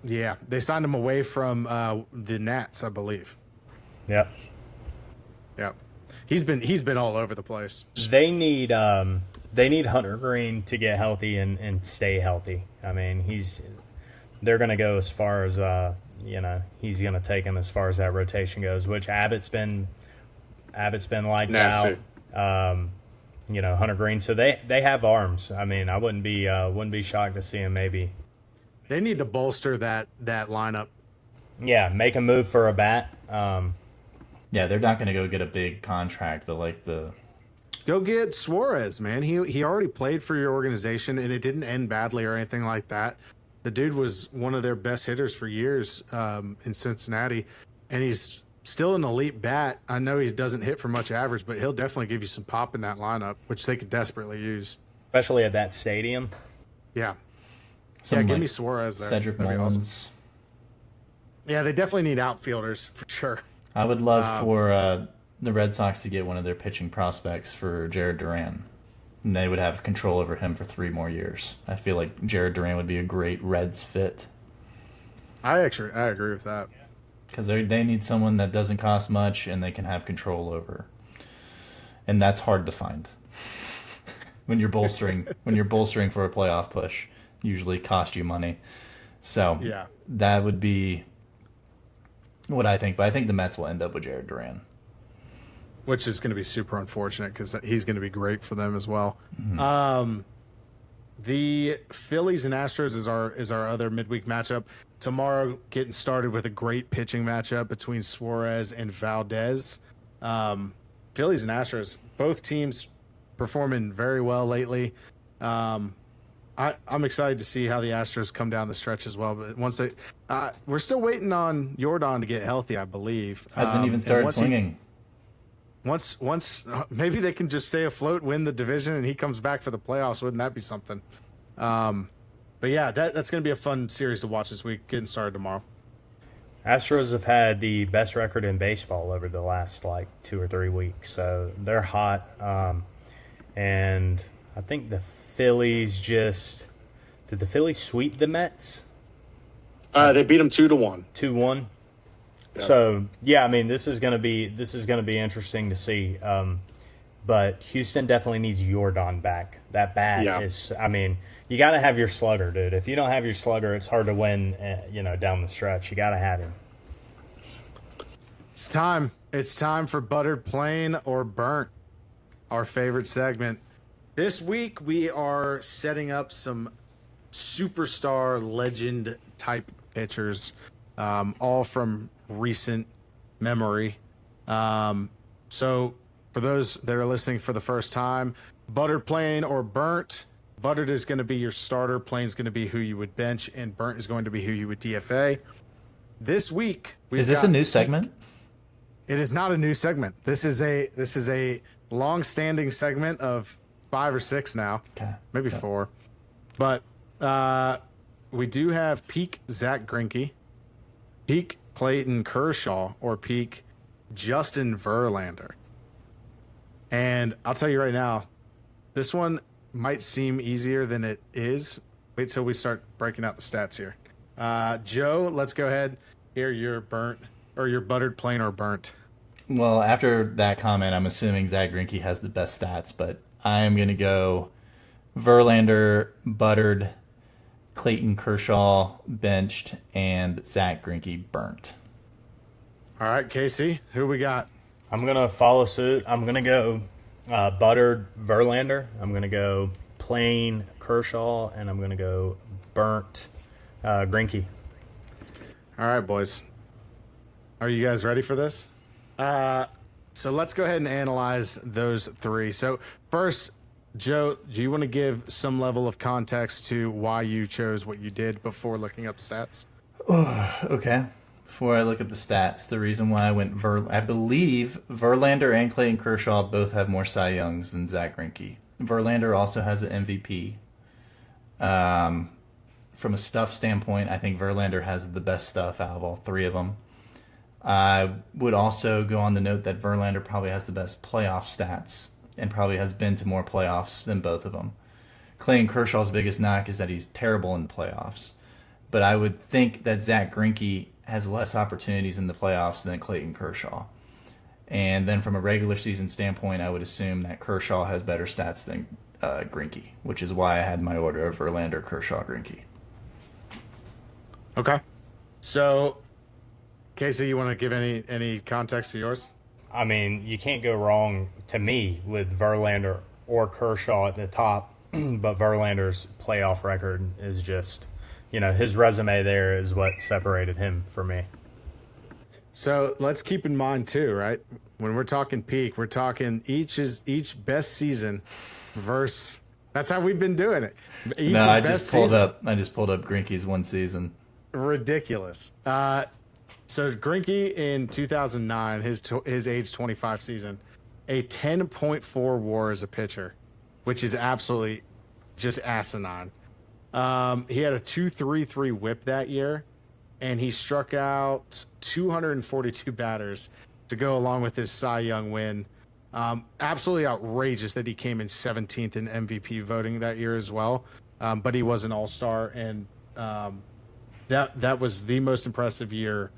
Yeah, they signed him away from the Nats, I believe. Yep. Yep. He's been all over the place. They need Hunter Green to get healthy and stay healthy. I mean, they're going to go as far as he's going to take him as far as that rotation goes. Which Abbott's been lights Nasty. out. Hunter Green. So they have arms. I mean, I wouldn't be shocked to see him maybe. They need to bolster that lineup. Yeah, make a move for a bat. Yeah, they're not going to go get a big contract, but go get Suárez, man. He already played for your organization, and it didn't end badly or anything like that. The dude was one of their best hitters for years in Cincinnati, and he's still an elite bat. I know he doesn't hit for much average, but he'll definitely give you some pop in that lineup, which they could desperately use. Especially at that stadium. Yeah. Give me Suárez there. Cedric That'd be Mullins. awesome. Yeah, they definitely need outfielders for sure. I would love for the Red Sox to get one of their pitching prospects for Jared Duran. And they would have control over him for 3 more years. I feel like Jared Duran would be a great Reds fit. I agree with that. Because they need someone that doesn't cost much and they can have control over. And that's hard to find. when you're bolstering for a playoff push. Usually cost you money. So yeah, that would be what I think. But I think the Mets will end up with Jared Duran. Which is going to be super unfortunate because he's going to be great for them as well. Mm-hmm. The Phillies and Astros is our other midweek matchup. Tomorrow, getting started with a great pitching matchup between Suárez and Valdez. Phillies and Astros, both teams performing very well lately. I'm excited to see how the Astros come down the stretch as well. But once we're still waiting on Jordan to get healthy, I believe. Hasn't even started swinging. Once maybe they can just stay afloat, win the division, and he comes back for the playoffs. Wouldn't that be something? But yeah, that's going to be a fun series to watch this week, getting started tomorrow. Astros have had the best record in baseball over the last 2 or 3 weeks, so they're hot. And I think the Phillies did the Phillies sweep the Mets? They beat them 2-1. 2-1. Yeah. So yeah, I mean this is gonna be interesting to see. But Houston definitely needs Jordan back. That bat is. I mean, you got to have your slugger, dude. If you don't have your slugger, it's hard to win. Down the stretch, you got to have him. It's time. It's time for Buttered Plain or Burnt, our favorite segment. This week, we are setting up some superstar legend type pitchers, all from recent memory. So for those that are listening for the first time, Buttered Plain or Burnt. Buttered is going to be your starter. Plain is going to be who you would bench, and Burnt is going to be who you would DFA. This week, is this a new segment? It is not a new segment. This is a long-standing segment of 5 or 6 now, maybe 4. But we do have peak Zach Greinke, peak Clayton Kershaw, or peak Justin Verlander. And I'll tell you right now, this one might seem easier than it is. Wait till we start breaking out the stats here. Joe, let's go ahead. Hear your burnt or your Buttered Plain or Burnt. Well, after that comment, I'm assuming Zach Greinke has the best stats, but I am going to go Verlander, Buttered, Clayton Kershaw, benched, and Zach Greinke, burnt. All right, Casey, who we got? I'm going to follow suit. I'm going to go Buttered Verlander. I'm going to go Plain Kershaw, and I'm going to go burnt Greinke. All right, boys. Are you guys ready for this? So let's go ahead and analyze those three. So first, Joe, do you want to give some level of context to why you chose what you did before looking up stats? Okay. Before I look up the stats, the reason why I went I believe Verlander and Clayton Kershaw both have more Cy Youngs than Zach Greinke. Verlander also has an MVP. From a stuff standpoint, I think Verlander has the best stuff out of all three of them. I would also go on to note that Verlander probably has the best playoff stats and probably has been to more playoffs than both of them. Clayton Kershaw's biggest knock is that he's terrible in the playoffs. But I would think that Zach Greinke has less opportunities in the playoffs than Clayton Kershaw. And then from a regular season standpoint, I would assume that Kershaw has better stats than Greinke, which is why I had my order of Verlander, Kershaw, Greinke. Okay. So, Casey, you want to give any context to yours? I mean, you can't go wrong, to me, with Verlander or Kershaw at the top, but Verlander's playoff record is just, his resume there is what separated him for me. So let's keep in mind too, right? When we're talking peak, we're talking each best season versus. That's how we've been doing it. I just pulled up Greinke's one season. Ridiculous. So Greinke in 2009, his age 25 season, a 10.4 WAR as a pitcher, which is absolutely just asinine. He had a 2.33 WHIP that year, and he struck out 242 batters to go along with his Cy Young win. Absolutely outrageous that he came in 17th in MVP voting that year as well. But he was an all-star, and that was the most impressive year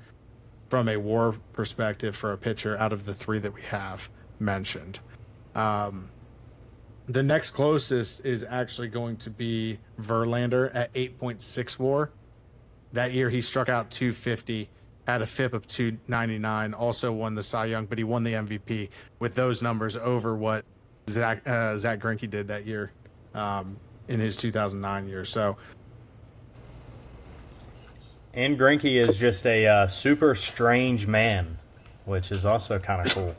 from a WAR perspective for a pitcher out of the three that we have mentioned. The next closest is actually going to be Verlander at 8.6 WAR. That year he struck out 250, had a FIP of 299, also won the Cy Young, but he won the MVP with those numbers over what Zach Greinke did that year in his 2009 year. So, and Greinke is just a super strange man, which is also kind of cool.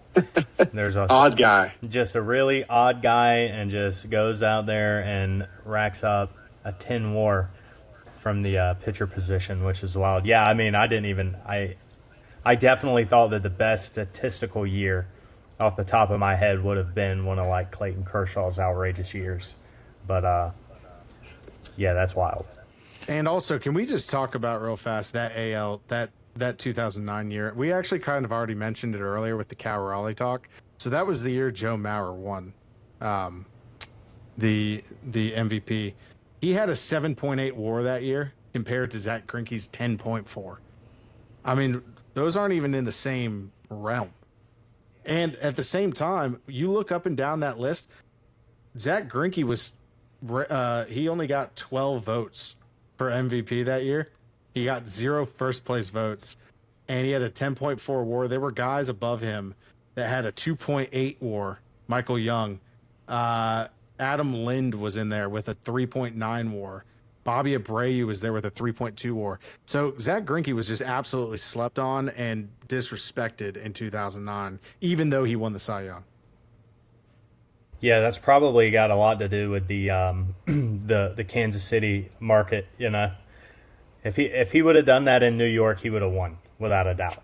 There's a odd guy, just a really odd guy, and just goes out there and racks up a 10 WAR from the pitcher position, which is wild. Yeah, I mean, I definitely thought that the best statistical year off the top of my head would have been one of like Clayton Kershaw's outrageous years. But yeah, that's wild. And also, can we just talk about real fast that that 2009 year? We actually kind of already mentioned it earlier with the Cal Raleigh talk. So that was the year Joe Mauer won the MVP. He had a 7.8 WAR that year compared to Zach Greinke's 10.4. I mean, those aren't even in the same realm. And at the same time, you look up and down that list, Zach Greinke he only got 12 votes for MVP that year. He got 0 first place votes, and he had a 10.4 WAR. There were guys above him that had a 2.8 WAR. Michael Young, Adam Lind was in there with a 3.9 WAR. Bobby Abreu was there with a 3.2 WAR. So Zach Greinke was just absolutely slept on and disrespected in 2009, even though he won the Cy Young. Yeah, that's probably got a lot to do with the Kansas City market. If he would have done that in New York, he would have won without a doubt.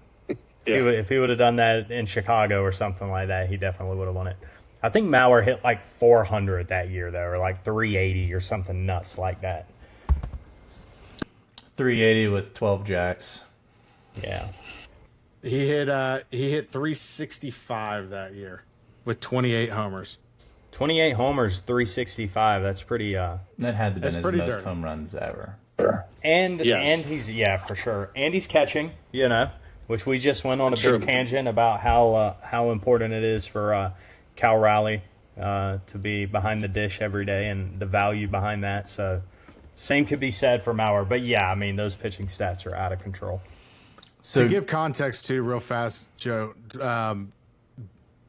Yeah. If he would have done that in Chicago or something like that, he definitely would have won it. I think Mauer hit like 400 that year though, or like 380 or something nuts like that. 380 with 12 jacks. Yeah. He hit 365 that year with 28 homers. 28 homers, 365. That's pretty. That had to be his most dirty home runs ever. And yes. And he's for sure. And he's catching, which we just went on a big tangent about how important it is for Cal Raleigh to be behind the dish every day and the value behind that. So same could be said for Mauer. But yeah, I mean those pitching stats are out of control. So to give context to real fast, Joe.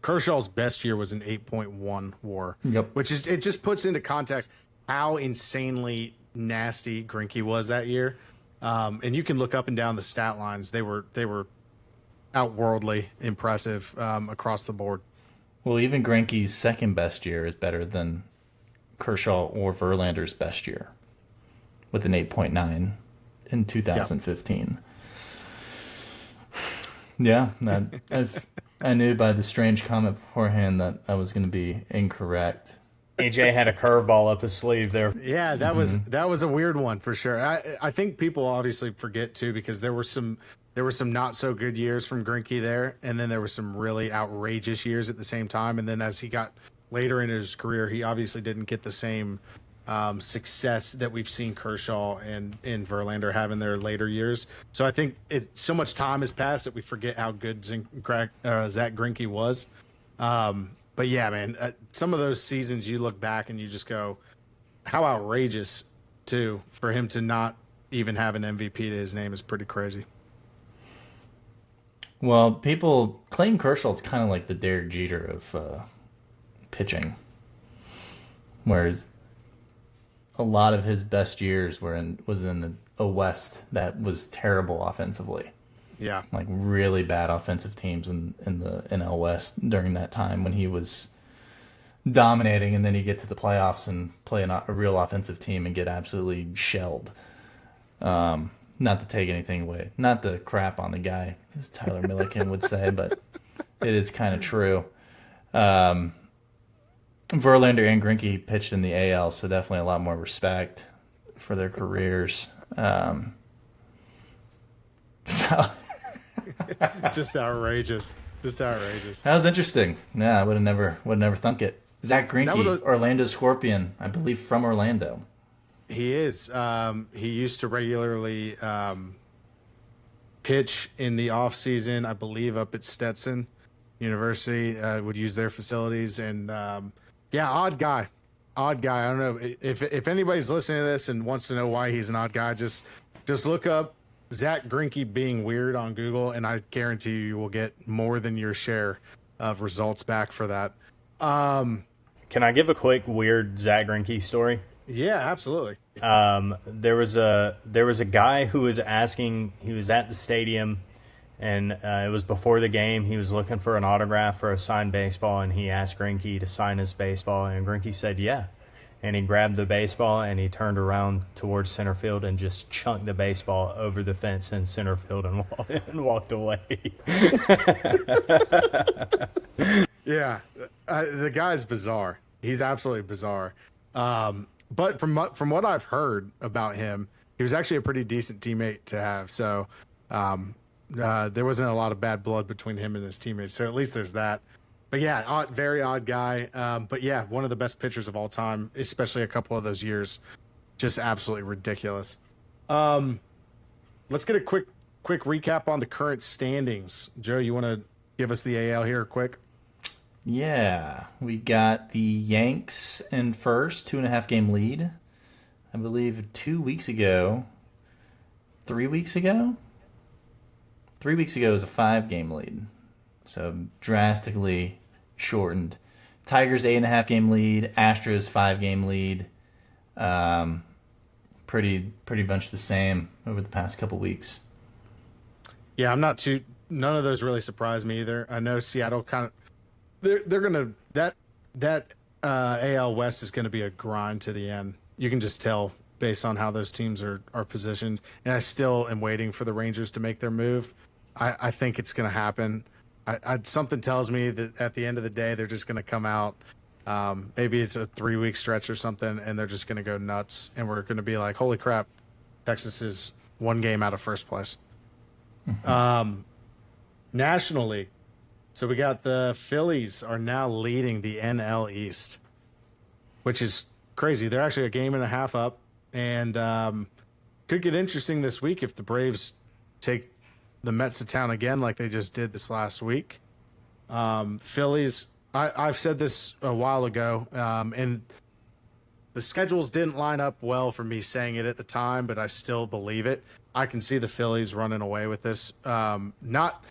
Kershaw's best year was an 8.1 WAR, which is it just puts into context how insanely nasty Greinke was that year. And you can look up and down the stat lines; they were outworldly impressive across the board. Well, even Greinke's second best year is better than Kershaw or Verlander's best year, with an 8.9 in 2015. Yeah, I knew by the strange comment beforehand that I was going to be incorrect. AJ had a curveball up his sleeve there. Yeah, that was a weird one for sure. I think people obviously forget too, because there were some not so good years from Greinke there, and then there were some really outrageous years at the same time. And then as he got later in his career, he obviously didn't get the same success that we've seen Kershaw and Verlander have in their later years. So I think so much time has passed that we forget how good Zach Greinke was. But yeah, man, some of those seasons you look back and you just go, how outrageous too, for him to not even have an MVP to his name is pretty crazy. Well, people claim Kershaw's kind of like the Derek Jeter of pitching, whereas a lot of his best years was in a West that was terrible offensively. Yeah, like really bad offensive teams in the NL West during that time when he was dominating, and then you get to the playoffs and play a real offensive team and get absolutely shelled. Not to take anything away, not to crap on the guy, as Tyler Milliken would say, but it is kind of true. Verlander and Greinke pitched in the AL, so definitely a lot more respect for their careers. So just outrageous. That was interesting. Yeah, I would have never thunk it. Zach Greinke, Orlando Scorpion, I believe from Orlando. He is. He used to regularly pitch in the off season, I believe, up at Stetson University. Would use their facilities, and odd guy. I don't know if anybody's listening to this and wants to know why he's an odd guy. Just look up Zach Greinke being weird on Google, and I guarantee you will get more than your share of results back for that. Can I give a quick weird Zach Greinke story? Yeah, absolutely. There was a guy who was asking. He was at the stadium, and it was before the game. He was looking for an autograph for a signed baseball, and he asked Greinke to sign his baseball, and Greinke said yeah. And he grabbed the baseball and he turned around towards center field and just chunked the baseball over the fence in center field and walked away. Yeah, the guy's bizarre. He's absolutely bizarre. But from what I've heard about him, he was actually a pretty decent teammate to have. So there wasn't a lot of bad blood between him and his teammates. So at least there's that. But yeah, very odd guy. But yeah, one of the best pitchers of all time, especially a couple of those years. Just absolutely ridiculous. Let's get a quick recap on the current standings. Joe, you want to give us the AL here quick? Yeah, we got the Yanks in first, 2.5 game lead. I believe 2 weeks ago, 3 weeks ago? 3 weeks ago was a 5-game lead. So drastically shortened. Tigers 8.5 game lead. Astros 5-game lead. Pretty much the same over the past couple weeks. Yeah, none of those really surprised me either. I know Seattle kind of they're gonna that AL West is gonna be a grind to the end. You can just tell based on how those teams are positioned. And I still am waiting for the Rangers to make their move. I think it's gonna happen. Something tells me that at the end of the day, they're just going to come out. Maybe it's a 3-week stretch or something, and they're just going to go nuts. And we're going to be like, holy crap, Texas is 1 game out of first place. Mm-hmm. National League. So we got the Phillies are now leading the NL East, which is crazy. They're actually a game and a half up, and could get interesting this week if the Braves take the Mets to town again like they just did this last week. Phillies, I've said this a while ago, and the schedules didn't line up well for me saying it at the time, but I still believe it. I can see the Phillies running away with this. Not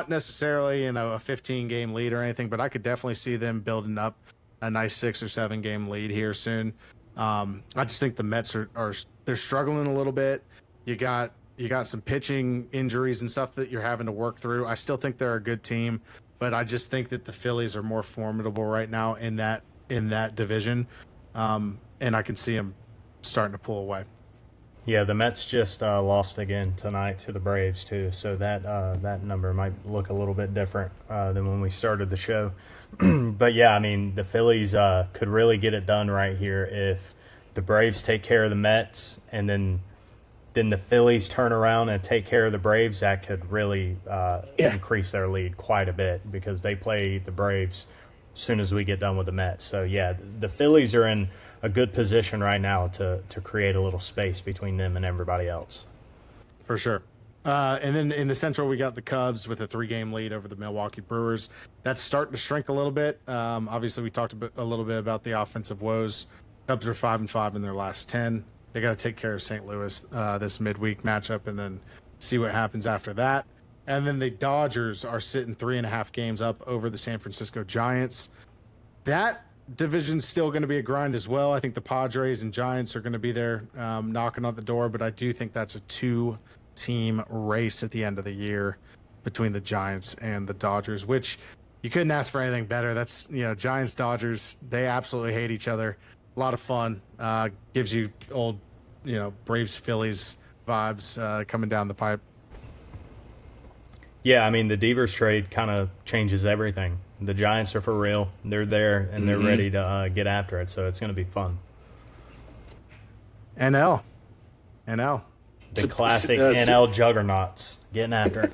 necessarily, a 15-game lead or anything, but I could definitely see them building up a nice 6 or 7 game lead here soon. I just think the Mets are they're struggling a little bit. You got You got some pitching injuries and stuff that you're having to work through. I still think they're a good team, but I just think that the Phillies are more formidable right now in that division, and I can see them starting to pull away. Yeah, the Mets just lost again tonight to the Braves too, so that number might look a little bit different than when we started the show. But yeah, I mean, the Phillies could really get it done right here if the Braves take care of the Mets, and then the Phillies turn around and take care of the Braves. That could really increase their lead quite a bit, because they play the Braves as soon as we get done with the Mets. So yeah, the Phillies are in a good position right now to create a little space between them and everybody else. For sure. And then in the Central, we got the Cubs with a 3-game lead over the Milwaukee Brewers. That's starting to shrink a little bit. Obviously, we talked a little bit about the offensive woes. Cubs are 5-5 in their last 10. They got to take care of St. Louis this midweek matchup and then see what happens after that. And then the Dodgers are sitting 3.5 games up over the San Francisco Giants. That division's still going to be a grind as well. I think the Padres and Giants are going to be there knocking on the door, but I do think that's a 2-team race at the end of the year between the Giants and the Dodgers, which you couldn't ask for anything better. That's, Giants, Dodgers, they absolutely hate each other. A lot of fun. Gives you old, Braves, Phillies vibes coming down the pipe. Yeah, I mean, the Devers trade kind of changes everything. The Giants are for real. They're there, and they're ready to get after it, so it's going to be fun. NL. The classic NL juggernauts getting after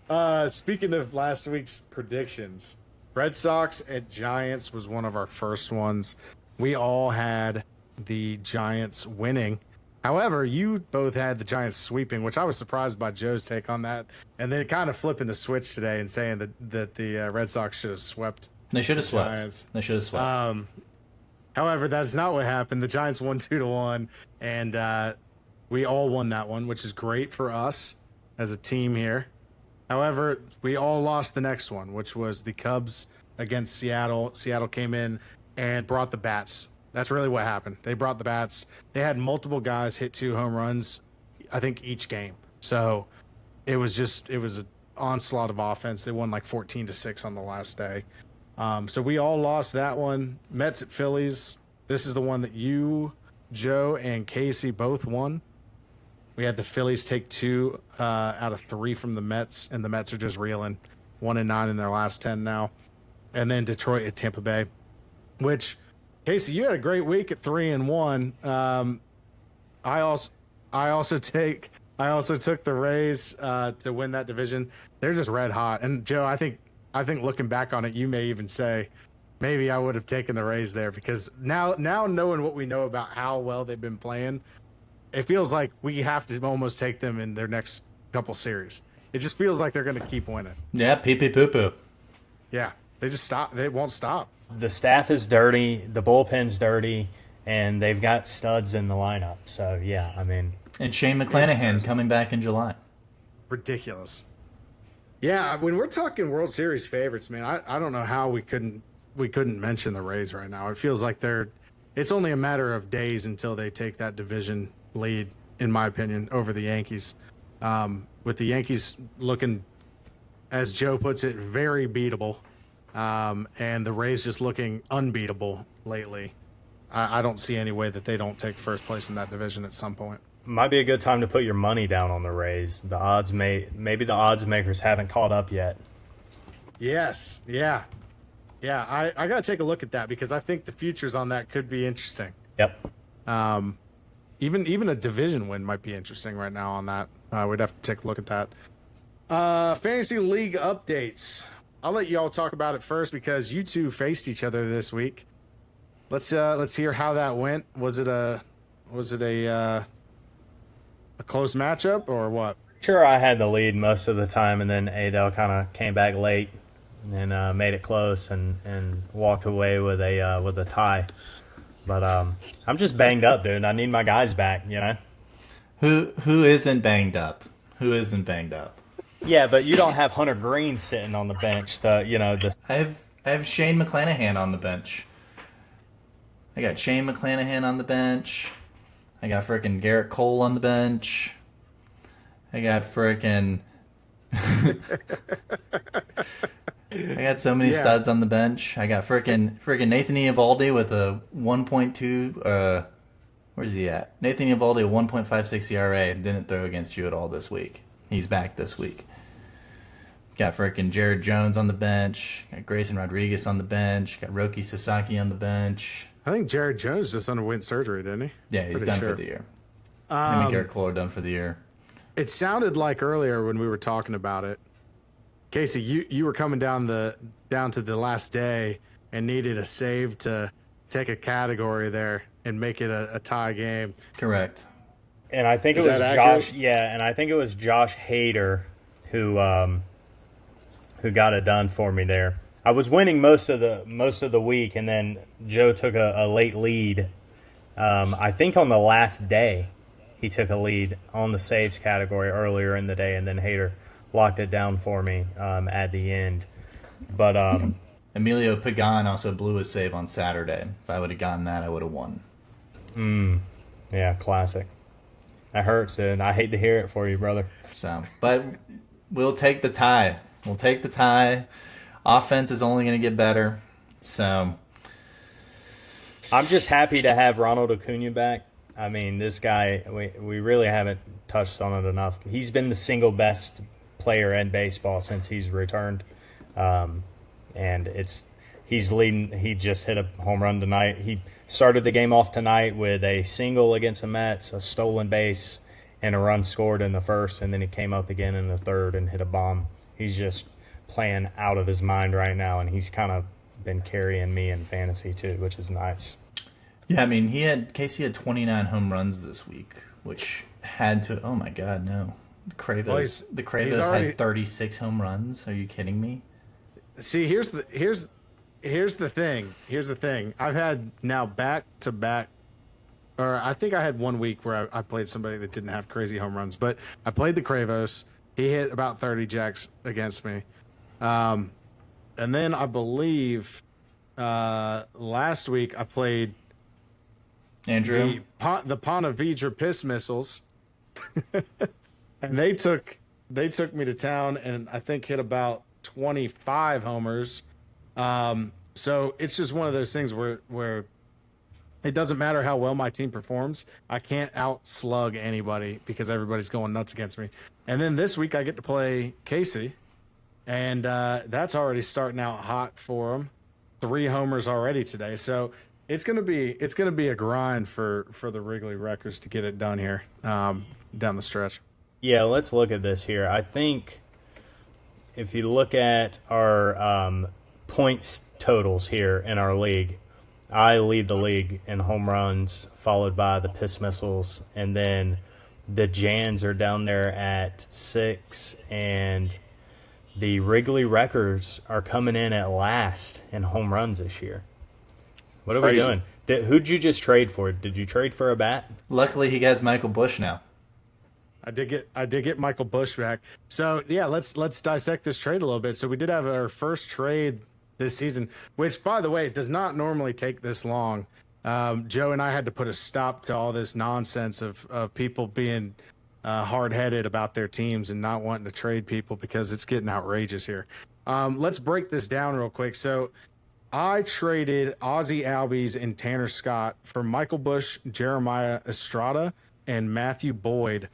it. Speaking of last week's predictions, Red Sox at Giants was one of our first ones. We all had the Giants winning. However, you both had the Giants sweeping, which I was surprised by Joe's take on that. And then kind of flipping the switch today and saying that the Red Sox should have swept. They should have swept. Giants. They should have swept. However, that's not what happened. The Giants won 2-1, and we all won that one, which is great for us as a team here. However, we all lost the next one, which was the Cubs against Seattle. Seattle came in and brought the bats. That's really what happened. They brought the bats. They had multiple guys hit 2 home runs, I think, each game. So it was an onslaught of offense. They won like 14-6 on the last day. So we all lost that one. Mets at Phillies. This is the one that you, Joe, and Casey both won. We had the Phillies take 2 out of 3 from the Mets, and the Mets are just reeling. 1-9 in their last 10 now. And then Detroit at Tampa Bay, which, Casey, you had a great week at 3-1. I also took the Rays to win that division. They're just red hot. And Joe, I think looking back on it, you may even say maybe I would have taken the Rays there, because now knowing what we know about how well they've been playing, it feels like we have to almost take them in their next couple series. It just feels like they're going to keep winning. Yeah, pee-pee poo-poo. Yeah, they just stop. They won't stop. The staff is dirty, the bullpen's dirty, and they've got studs in the lineup. So, yeah, I mean. And Shane McClanahan coming back in July. Ridiculous. Yeah, when we're talking World Series favorites, man, I don't know how we couldn't mention the Rays right now. It feels like it's only a matter of days until they take that division lead, in my opinion, over the Yankees. With the Yankees looking, as Joe puts it, very beatable. And the Rays just looking unbeatable lately. I don't see any way that they don't take first place in that division at some point. Might be a good time to put your money down on the Rays. The odds maybe the odds makers haven't caught up yet. Yes, yeah. I got to take a look at that, because I think the futures on that could be interesting. Yep. Even a division win might be interesting right now on that. We'd have to take a look at that. Fantasy League updates. I'll let you all talk about it first, because you two faced each other this week. Let's hear how that went. Was it a close matchup or what? Sure, I had the lead most of the time, and then Adel kind of came back late and made it close and walked away with a tie. But I'm just banged up, dude. I need my guys back, Who isn't banged up? Who isn't banged up? Yeah, but you don't have Hunter Green sitting on the bench. I have Shane McClanahan on the bench. I got Shane McClanahan on the bench. I got frickin' Garrett Cole on the bench. I got frickin' I got so many studs on the bench. I got frickin' Nathan Eovaldi with a 1.2. Where's he at? Nathan Eovaldi, a 1.56 ERA. Didn't throw against you at all this week. He's back this week. Got frickin' Jared Jones on the bench. Got Grayson Rodriguez on the bench. Got Roki Sasaki on the bench. I think Jared Jones just underwent surgery, didn't he? Yeah, he's done for the year. Him and Garrett Cole are done for the year. It sounded like earlier when we were talking about it, Casey, you were coming down to the last day and needed a save to take a category there and make it a tie game. Correct. And I think it was Josh. Yeah, and I think it was Josh Hader who got it done for me there. I was winning most of the week, and then Joe took a late lead. I think on the last day, he took a lead on the saves category earlier in the day, and then Hader locked it down for me at the end. But Emilio Pagan also blew a save on Saturday. If I would have gotten that, I would have won. Yeah, classic. That hurts, and I hate to hear it for you, brother. So, but we'll take the tie. We'll take the tie. Offense is only going to get better. So I'm just happy to have Ronald Acuna back. I mean, this guy, we really haven't touched on it enough. He's been the single best player in baseball since he's returned. And he's leading. He just hit a home run tonight. He started the game off tonight with a single against the Mets, a stolen base, and a run scored in the first, and then he came up again in the third and hit a bomb. He's just playing out of his mind right now, and he's kind of been carrying me in fantasy too, which is nice. Yeah, I mean, Casey had 29 home runs this week, which had to. Oh my God, no! The Cravos had 36 home runs. Are you kidding me? See, here's the thing. I've had now back to back, or I think I had 1 week where I played somebody that didn't have crazy home runs, but I played the Cravos. He hit about 30 jacks against me. And then I believe last week I played Andrew, the Ponte Vedra Piss Missiles, and they took me to town, and I think hit about 25 homers. So it's just one of those things where it doesn't matter how well my team performs. I can't out-slug anybody because everybody's going nuts against me. And then this week I get to play Casey, and that's already starting out hot for him. 3 homers already today. So it's gonna be a grind for the Wrigley Wreckers to get it done here down the stretch. Yeah, let's look at this here. I think if you look at our points totals here in our league, I lead the league in home runs, followed by the Piss Missiles, and then the Jans are down there at 6, and the Wrigley Wreckers are coming in at last in home runs this year. What are we doing? Who'd you just trade for? Did you trade for a bat? luckily he has Michael Busch now. I did get Michael Busch back. So yeah, let's dissect this trade a little bit. So we did have our first trade this season, which, by the way, does not normally take this long. Joe and I had to put a stop to all this nonsense of people being hard-headed about their teams and not wanting to trade people because it's getting outrageous here. Let's break this down real quick. So I traded Ozzie Albies and Tanner Scott for Michael Busch, Jeremiah Estrada, and Matthew Boyd.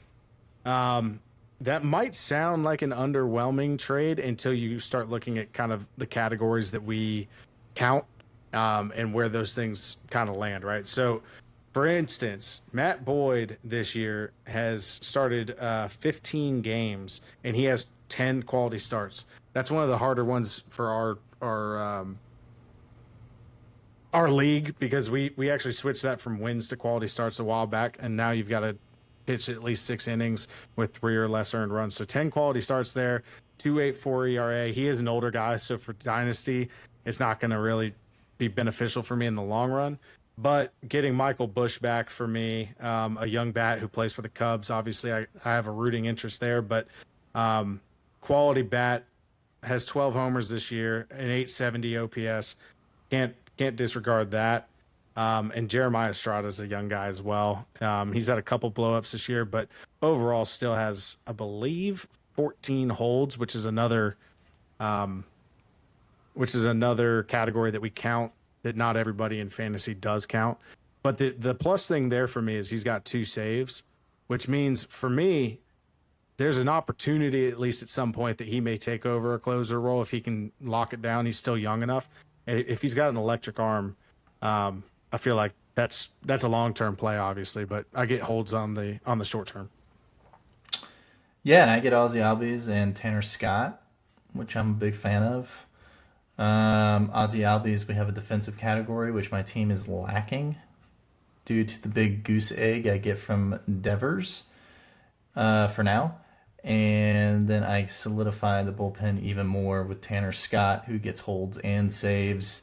That might sound like an underwhelming trade until you start looking at kind of the categories that we count and where those things kind of land, right? So, for instance, Matt Boyd this year has started 15 games, and he has 10 quality starts. That's one of the harder ones for our league because we actually switched that from wins to quality starts a while back, and now you've got to pitch at least 6 innings with 3 or less earned runs. So 10 quality starts there, 2.84 ERA. He is an older guy, so for Dynasty, it's not going to really be beneficial for me in the long run. But getting Michael Busch back for me, a young bat who plays for the Cubs, obviously I have a rooting interest there, but quality bat, has 12 homers this year, an 870 OPS. Can't disregard that. And Jeremiah Estrada's a young guy as well. He's had a couple blow-ups this year, but overall still has, I believe, 14 holds, which is another category that we count that not everybody in fantasy does count. But the plus thing there for me is he's got 2 saves, which means for me, there's an opportunity at least at some point that he may take over a closer role if he can lock it down. He's still young enough. And if he's got an electric arm, I feel like that's a long-term play, obviously, but I get holds on the short term. Yeah, and I get Ozzie Albies and Tanner Scott, which I'm a big fan of. Ozzie Albies, we have a defensive category, which my team is lacking due to the big goose egg I get from Devers for now. And then I solidify the bullpen even more with Tanner Scott, who gets holds and saves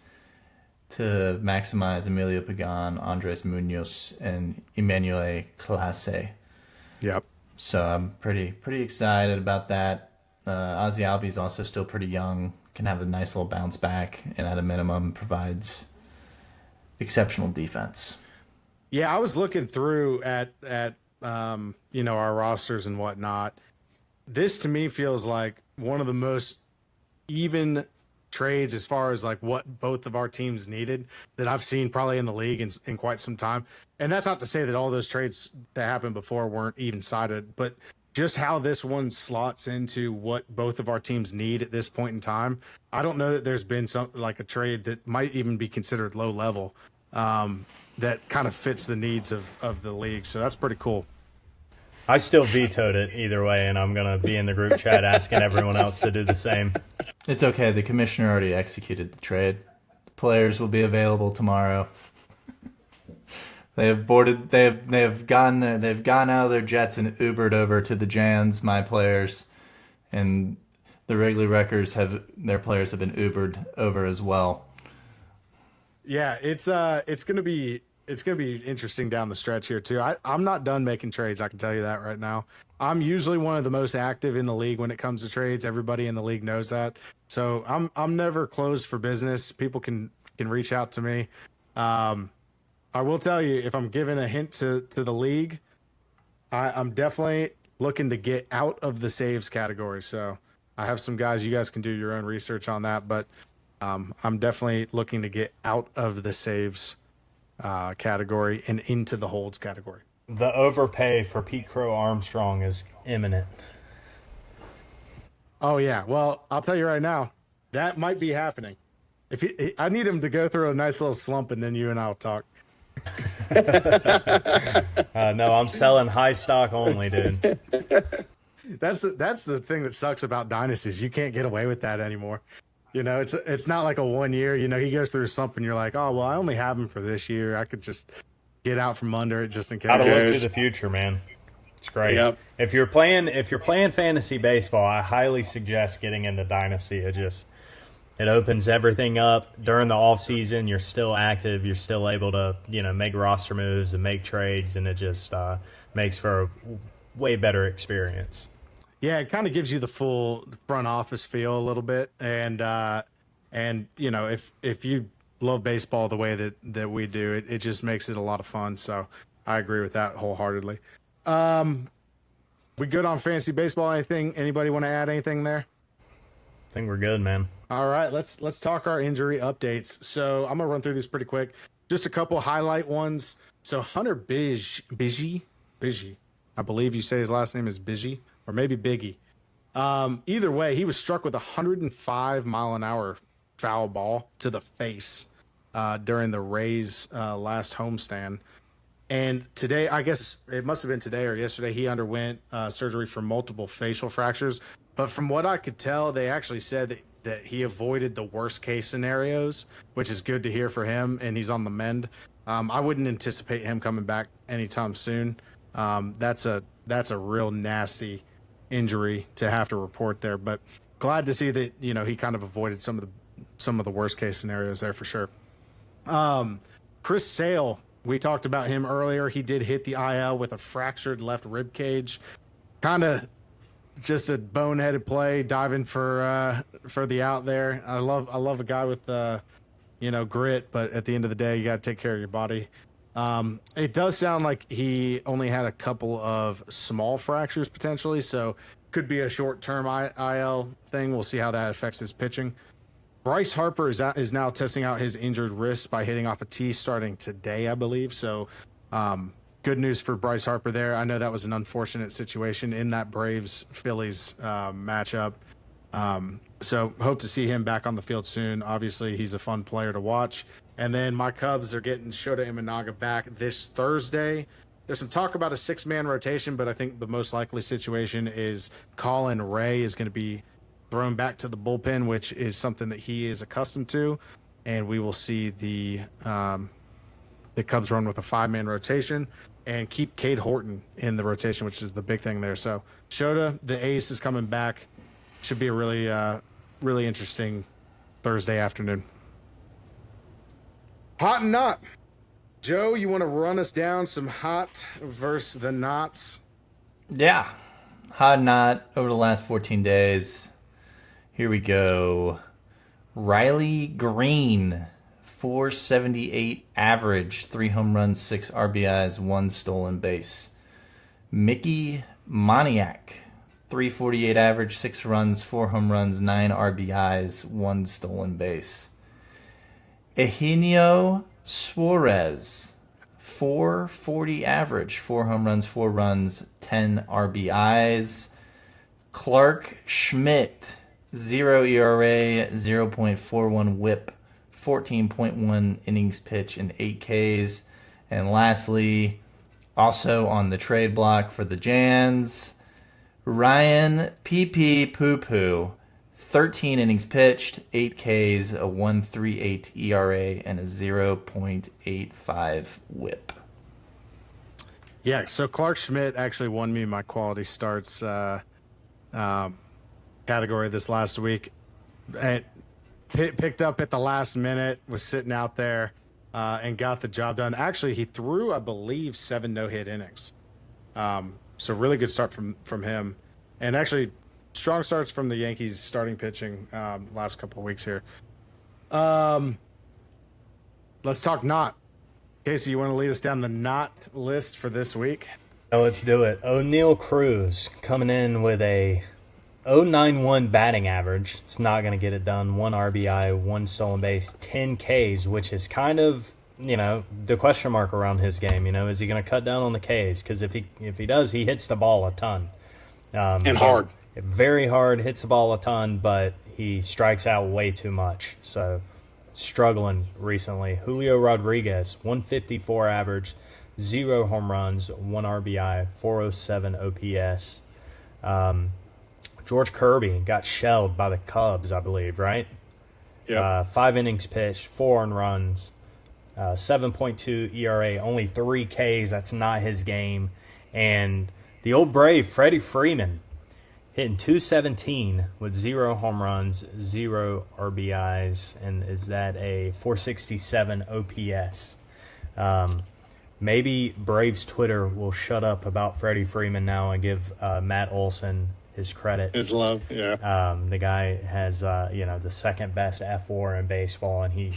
to maximize Emilio Pagan, Andres Munoz, and Emmanuel Clase. Yep. So I'm pretty excited about that. Ozzie Albies is also still pretty young, can have a nice little bounce back, and at a minimum provides exceptional defense. Yeah, I was looking through at our rosters and whatnot. This to me feels like one of the most even trades as far as like what both of our teams needed that I've seen probably in the league in quite some time. And that's not to say that all those trades that happened before weren't even sided, but just how this one slots into what both of our teams need at this point in time. I don't know that there's been something like a trade that might even be considered low level that kind of fits the needs of the league. So that's pretty cool. I still vetoed it either way, and I'm going to be in the group chat asking everyone else to do the same. It's okay. The commissioner already executed the trade. The players will be available tomorrow. They have boarded. They have gone there. They've gone out of their jets and Ubered over to the Jans. My players, and the Wrigley Wreckers their players have been Ubered over as well. Yeah, it's gonna be interesting down the stretch here too. I'm not done making trades. I can tell you that right now. I'm usually one of the most active in the league when it comes to trades. Everybody in the league knows that. So I'm never closed for business. People can reach out to me. I will tell you, if I'm giving a hint to the league, I'm definitely looking to get out of the saves category. So I have some guys. You guys can do your own research on that, but I'm definitely looking to get out of the saves category and into the holds category. The overpay for Pete Crow Armstrong is imminent. Oh yeah, well I'll tell you right now, that might be happening. I need him to go through a nice little slump, and then you and I'll talk. No, I'm selling high stock only, dude. That's the thing that sucks about dynasties. You can't get away with that anymore. You know, it's not like a 1 year. You know, he goes through something. You're like, oh well, I only have him for this year. I could just get out from under it just in case. Gotta look to the future, man. It's great. Yep. If you're playing fantasy baseball, I highly suggest getting into dynasty. It opens everything up during the off season. You're still active. You're still able to make roster moves and make trades, and it just makes for a way better experience. Yeah, it kind of gives you the full front office feel a little bit, and if you love baseball the way that we do, it just makes it a lot of fun. So I agree with that wholeheartedly. We good on fantasy baseball? Anybody want to add anything there? I think we're good, man. All right, let's talk our injury updates. So I'm gonna run through these pretty quick. Just a couple highlight ones. So Hunter Biggie, I believe you say his last name is Biggie, or maybe Biggie. Either way, he was struck with a 105-mile-an-hour foul ball to the face during the Rays' last homestand. And today, I guess it must have been today or yesterday, he underwent surgery for multiple facial fractures. But from what I could tell, they actually said that he avoided the worst-case scenarios, which is good to hear for him, and he's on the mend. I wouldn't anticipate him coming back anytime soon. That's a real nasty injury to have to report there, but glad to see that he kind of avoided some of the worst case scenarios there for sure. Chris Sale, we talked about him earlier. He did hit the IL with a fractured left rib cage. Kind of just a boneheaded play, diving for the out there. I love a guy with grit, but at the end of the day, you got to take care of your body. It does sound like he only had a couple of small fractures potentially, so could be a short-term IL thing. We'll see how that affects his pitching. Bryce Harper is now testing out his injured wrist by hitting off a tee starting today, I believe. So good news for Bryce Harper there. I know that was an unfortunate situation in that Braves-Phillies matchup. So hope to see him back on the field soon. Obviously, he's a fun player to watch. And then my Cubs are getting Shota Imanaga back this Thursday. There's some talk about a 6-man rotation, but I think the most likely situation is Colin Ray is going to be thrown back to the bullpen, which is something that he is accustomed to. And we will see the Cubs run with a 5-man rotation and keep Cade Horton in the rotation, which is the big thing there. So Shota, the ace, is coming back. Should be a really interesting Thursday afternoon. Hot and not. Joe, you want to run us down some hot versus the nots? Yeah. Hot and not over the last 14 days. Here we go. Riley Green, 478 average, 3 home runs, 6 RBIs, 1 stolen base. Mickey Moniak, 348 average, 6 runs, 4 home runs, 9 RBIs, 1 stolen base. Eugenio Suárez, 440 average, 4 home runs, 4 runs, 10 RBIs. Clark Schmidt, 0 ERA, 0.41 whip, 14.1 innings pitch, and 8 Ks. And lastly, also on the trade block for the Jans, Ryan PP Poo Poo, 13 innings pitched, 8 Ks, a 1.38 ERA, and a 0.85 whip. Yeah, so Clark Schmidt actually won me my quality starts category this last week. Picked up at the last minute, was sitting out there, and got the job done. Actually, he threw, I believe, 7 no-hit innings. So really good start from him. And actually, strong starts from the Yankees starting pitching last couple of weeks here. Let's talk not. Casey, you want to lead us down the not list for this week? Let's do it. O'Neal Cruz coming in with a 0.91 batting average. It's not going to get it done. 1 RBI, 1 stolen base, 10 Ks, which is kind of, the question mark around his game. Is he going to cut down on the Ks? Because if he does, he hits the ball a ton. And hard. Very hard, hits the ball a ton, but he strikes out way too much. So, struggling recently. Julio Rodriguez, 154 average, 0 home runs, 1 RBI, 407 OPS. George Kirby got shelled by the Cubs, I believe, right? Yeah. 5 innings pitched, 4 earned runs, 7.2 ERA, only 3 Ks. That's not his game. And the old Brave, Freddie Freeman, hitting .217 with 0 home runs, 0 RBIs, and is that a 467 OPS? Maybe Braves Twitter will shut up about Freddie Freeman now and give Matt Olson his credit. His love, yeah. The guy has, the second best F4 in baseball, and he,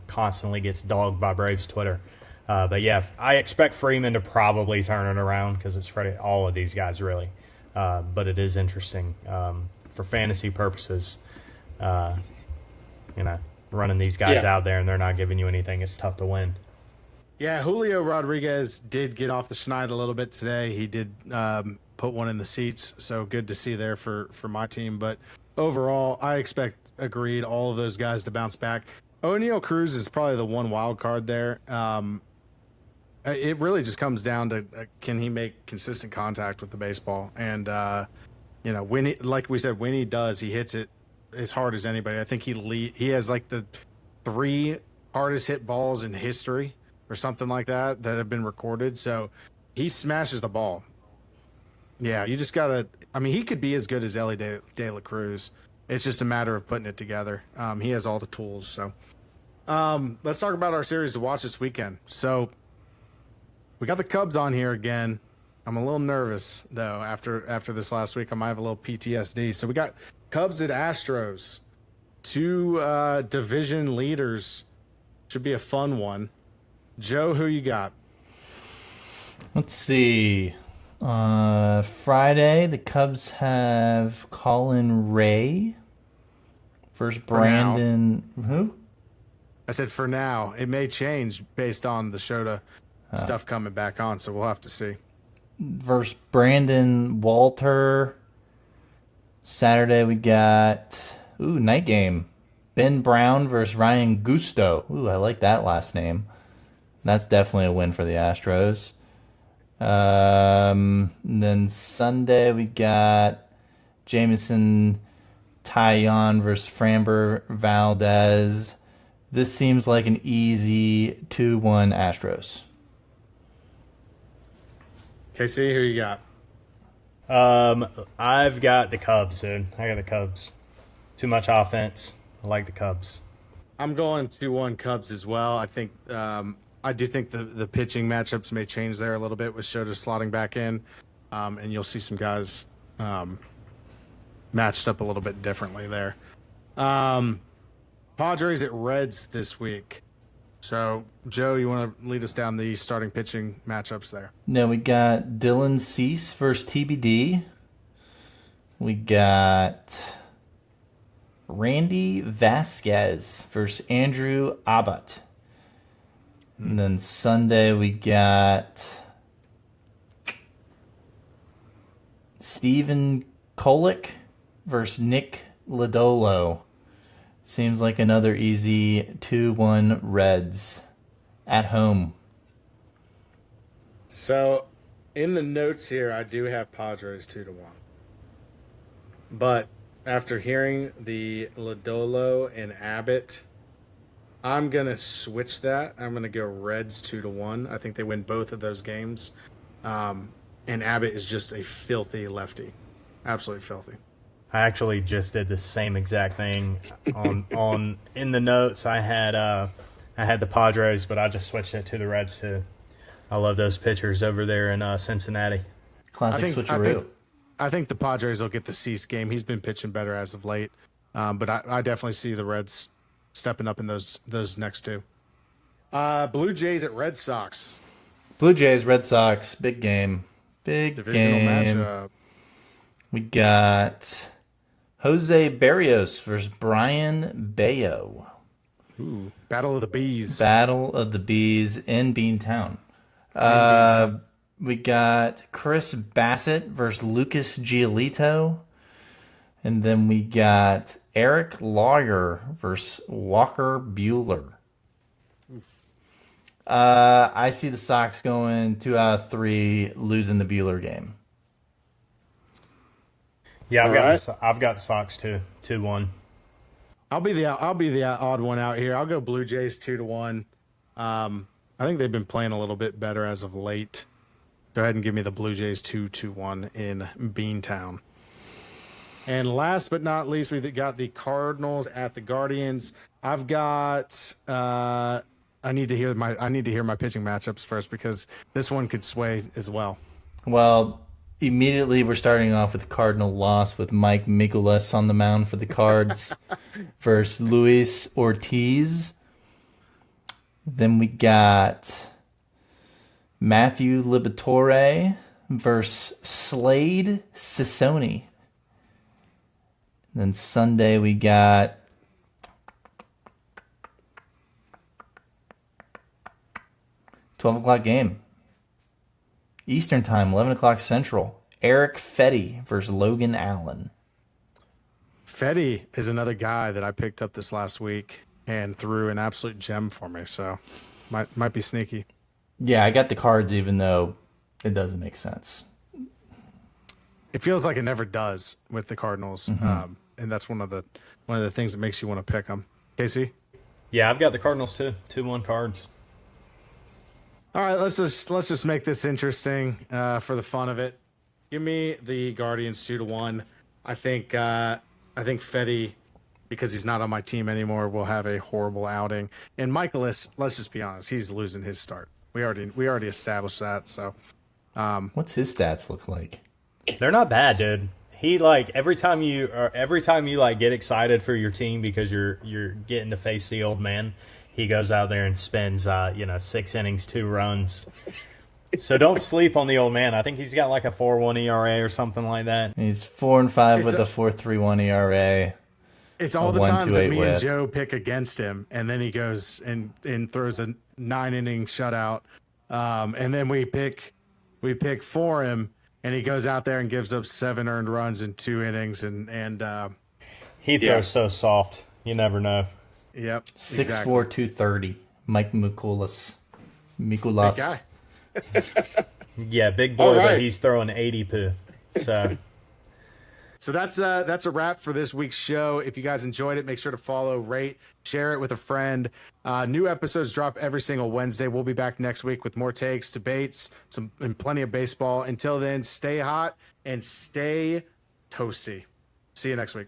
constantly gets dogged by Braves Twitter. But yeah, I expect Freeman to probably turn it around because it's Freddie. All of these guys really. But it is interesting for fantasy purposes. Running these guys out there and they're not giving you anything. It's tough to win. Yeah, Julio Rodriguez did get off the schneid a little bit today. He did put one in the seats, so good to see there for my team. But overall, I expect, agreed, all of those guys to bounce back. O'Neal Cruz is probably the one wild card there. It really just comes down to can he make consistent contact with the baseball? And, when he, like we said, when he does, he hits it as hard as anybody. I think he has like the 3 hardest hit balls in history or something like that have been recorded. So he smashes the ball. Yeah, you just got to – I mean, he could be as good as Ellie De La Cruz. It's just a matter of putting it together. He has all the tools. So let's talk about our series to watch this weekend. So we got the Cubs on here again. I'm a little nervous, though, after this last week. I might have a little PTSD. So we got Cubs at Astros, 2 division leaders Should be a fun one. Joe, who you got? Let's see. Friday, the Cubs have Colin Ray versus Brandon. Who? I said for now. It may change based on the Shota stuff coming back on, so we'll have to see. Versus Brandon Walter. Saturday, we got night game. Ben Brown versus Ryan Gusto. Ooh, I like that last name. That's definitely a win for the Astros. Then Sunday we got Jameson Taillon versus Framber Valdez. This seems like an easy 2-1 Astros. KC, who you got? I've got the Cubs, dude. I got the Cubs. Too much offense. I like the Cubs. I'm going 2-1 Cubs as well. I think I do think the pitching matchups may change there a little bit with Shota slotting back in, and you'll see some guys matched up a little bit differently there. Padres at Reds this week. So, Joe, you want to lead us down the starting pitching matchups there? Now we got Dylan Cease versus TBD. We got Randy Vasquez versus Andrew Abbott. And then Sunday we got Stephen Kolek versus Nick Lodolo. Seems like another easy 2-1 Reds at home. So, in the notes here, I do have Padres 2-1. But after hearing the Lodolo and Abbott, I'm going to switch that. I'm going to go Reds 2-1. I think they win both of those games. And Abbott is just a filthy lefty. Absolutely filthy. I actually just did the same exact thing on in the notes. I had the Padres, but I just switched it to the Reds too. I love those pitchers over there in Cincinnati. Classic switcheroo. I think the Padres will get the Cease game. He's been pitching better as of late, but I definitely see the Reds stepping up in those next two. Blue Jays at Red Sox. Blue Jays, Red Sox, big game. Big Divisional game. matchup. We got Jose Barrios versus Brian Bayo. Ooh, Battle of the Bees. Battle of the Bees in Beantown. We got Chris Bassett versus Lucas Giolito. And then we got Eric Lawyer versus Walker Buehler. I see the Sox going 2 out of 3, losing the Buehler game. Yeah, I've got the Sox too, 2-1. I'll be the odd one out here. I'll go Blue Jays 2-1. I think they've been playing a little bit better as of late. Go ahead and give me the Blue Jays 2-1 in Beantown. And last but not least, we got the Cardinals at the Guardians. I've got. I need to hear my pitching matchups first because this one could sway as well. Well, immediately we're starting off with a Cardinal loss with Mike Mikolas on the mound for the Cards versus Luis Ortiz. Then we got Matthew Liberatore versus Slade Cicone. Then Sunday we got $12 game. Eastern time, 11 o'clock Central. Eric Fetty versus Logan Allen. Fetty is another guy that I picked up this last week and threw an absolute gem for me, so might be sneaky. Yeah, I got the Cards even though it doesn't make sense. It feels like it never does with the Cardinals, and that's one of the things that makes you want to pick them. Casey? Yeah, I've got the Cardinals too, 2-1 Cards. All right, let's just make this interesting for the fun of it. Give me the Guardians 2-1. I think Fetty, because he's not on my team anymore, will have a horrible outing. And Michaelis, let's just be honest, he's losing his start. We already established that. So, what's his stats look like? They're not bad, dude. He every time you get excited for your team because you're getting to face the old man, he goes out there and spends 6 innings, 2 runs. So don't sleep on the old man. I think he's got like a 4.1 ERA or something like that. He's 4-5 with a 4.31 ERA. It's all the times that me and Joe pick against him, and then he goes and throws a 9-inning shutout, and then we pick for him, and he goes out there and gives up 7 earned runs in 2 innings, and he throws so soft, you never know. Yep, 6'4", exactly. 230. Mike Mikulas. Big guy. Yeah, big boy, but he's throwing 80 poo. So that's a wrap for this week's show. If you guys enjoyed it, make sure to follow, rate, share it with a friend. New episodes drop every single Wednesday. We'll be back next week with more takes, debates, and plenty of baseball. Until then, stay hot and stay toasty. See you next week.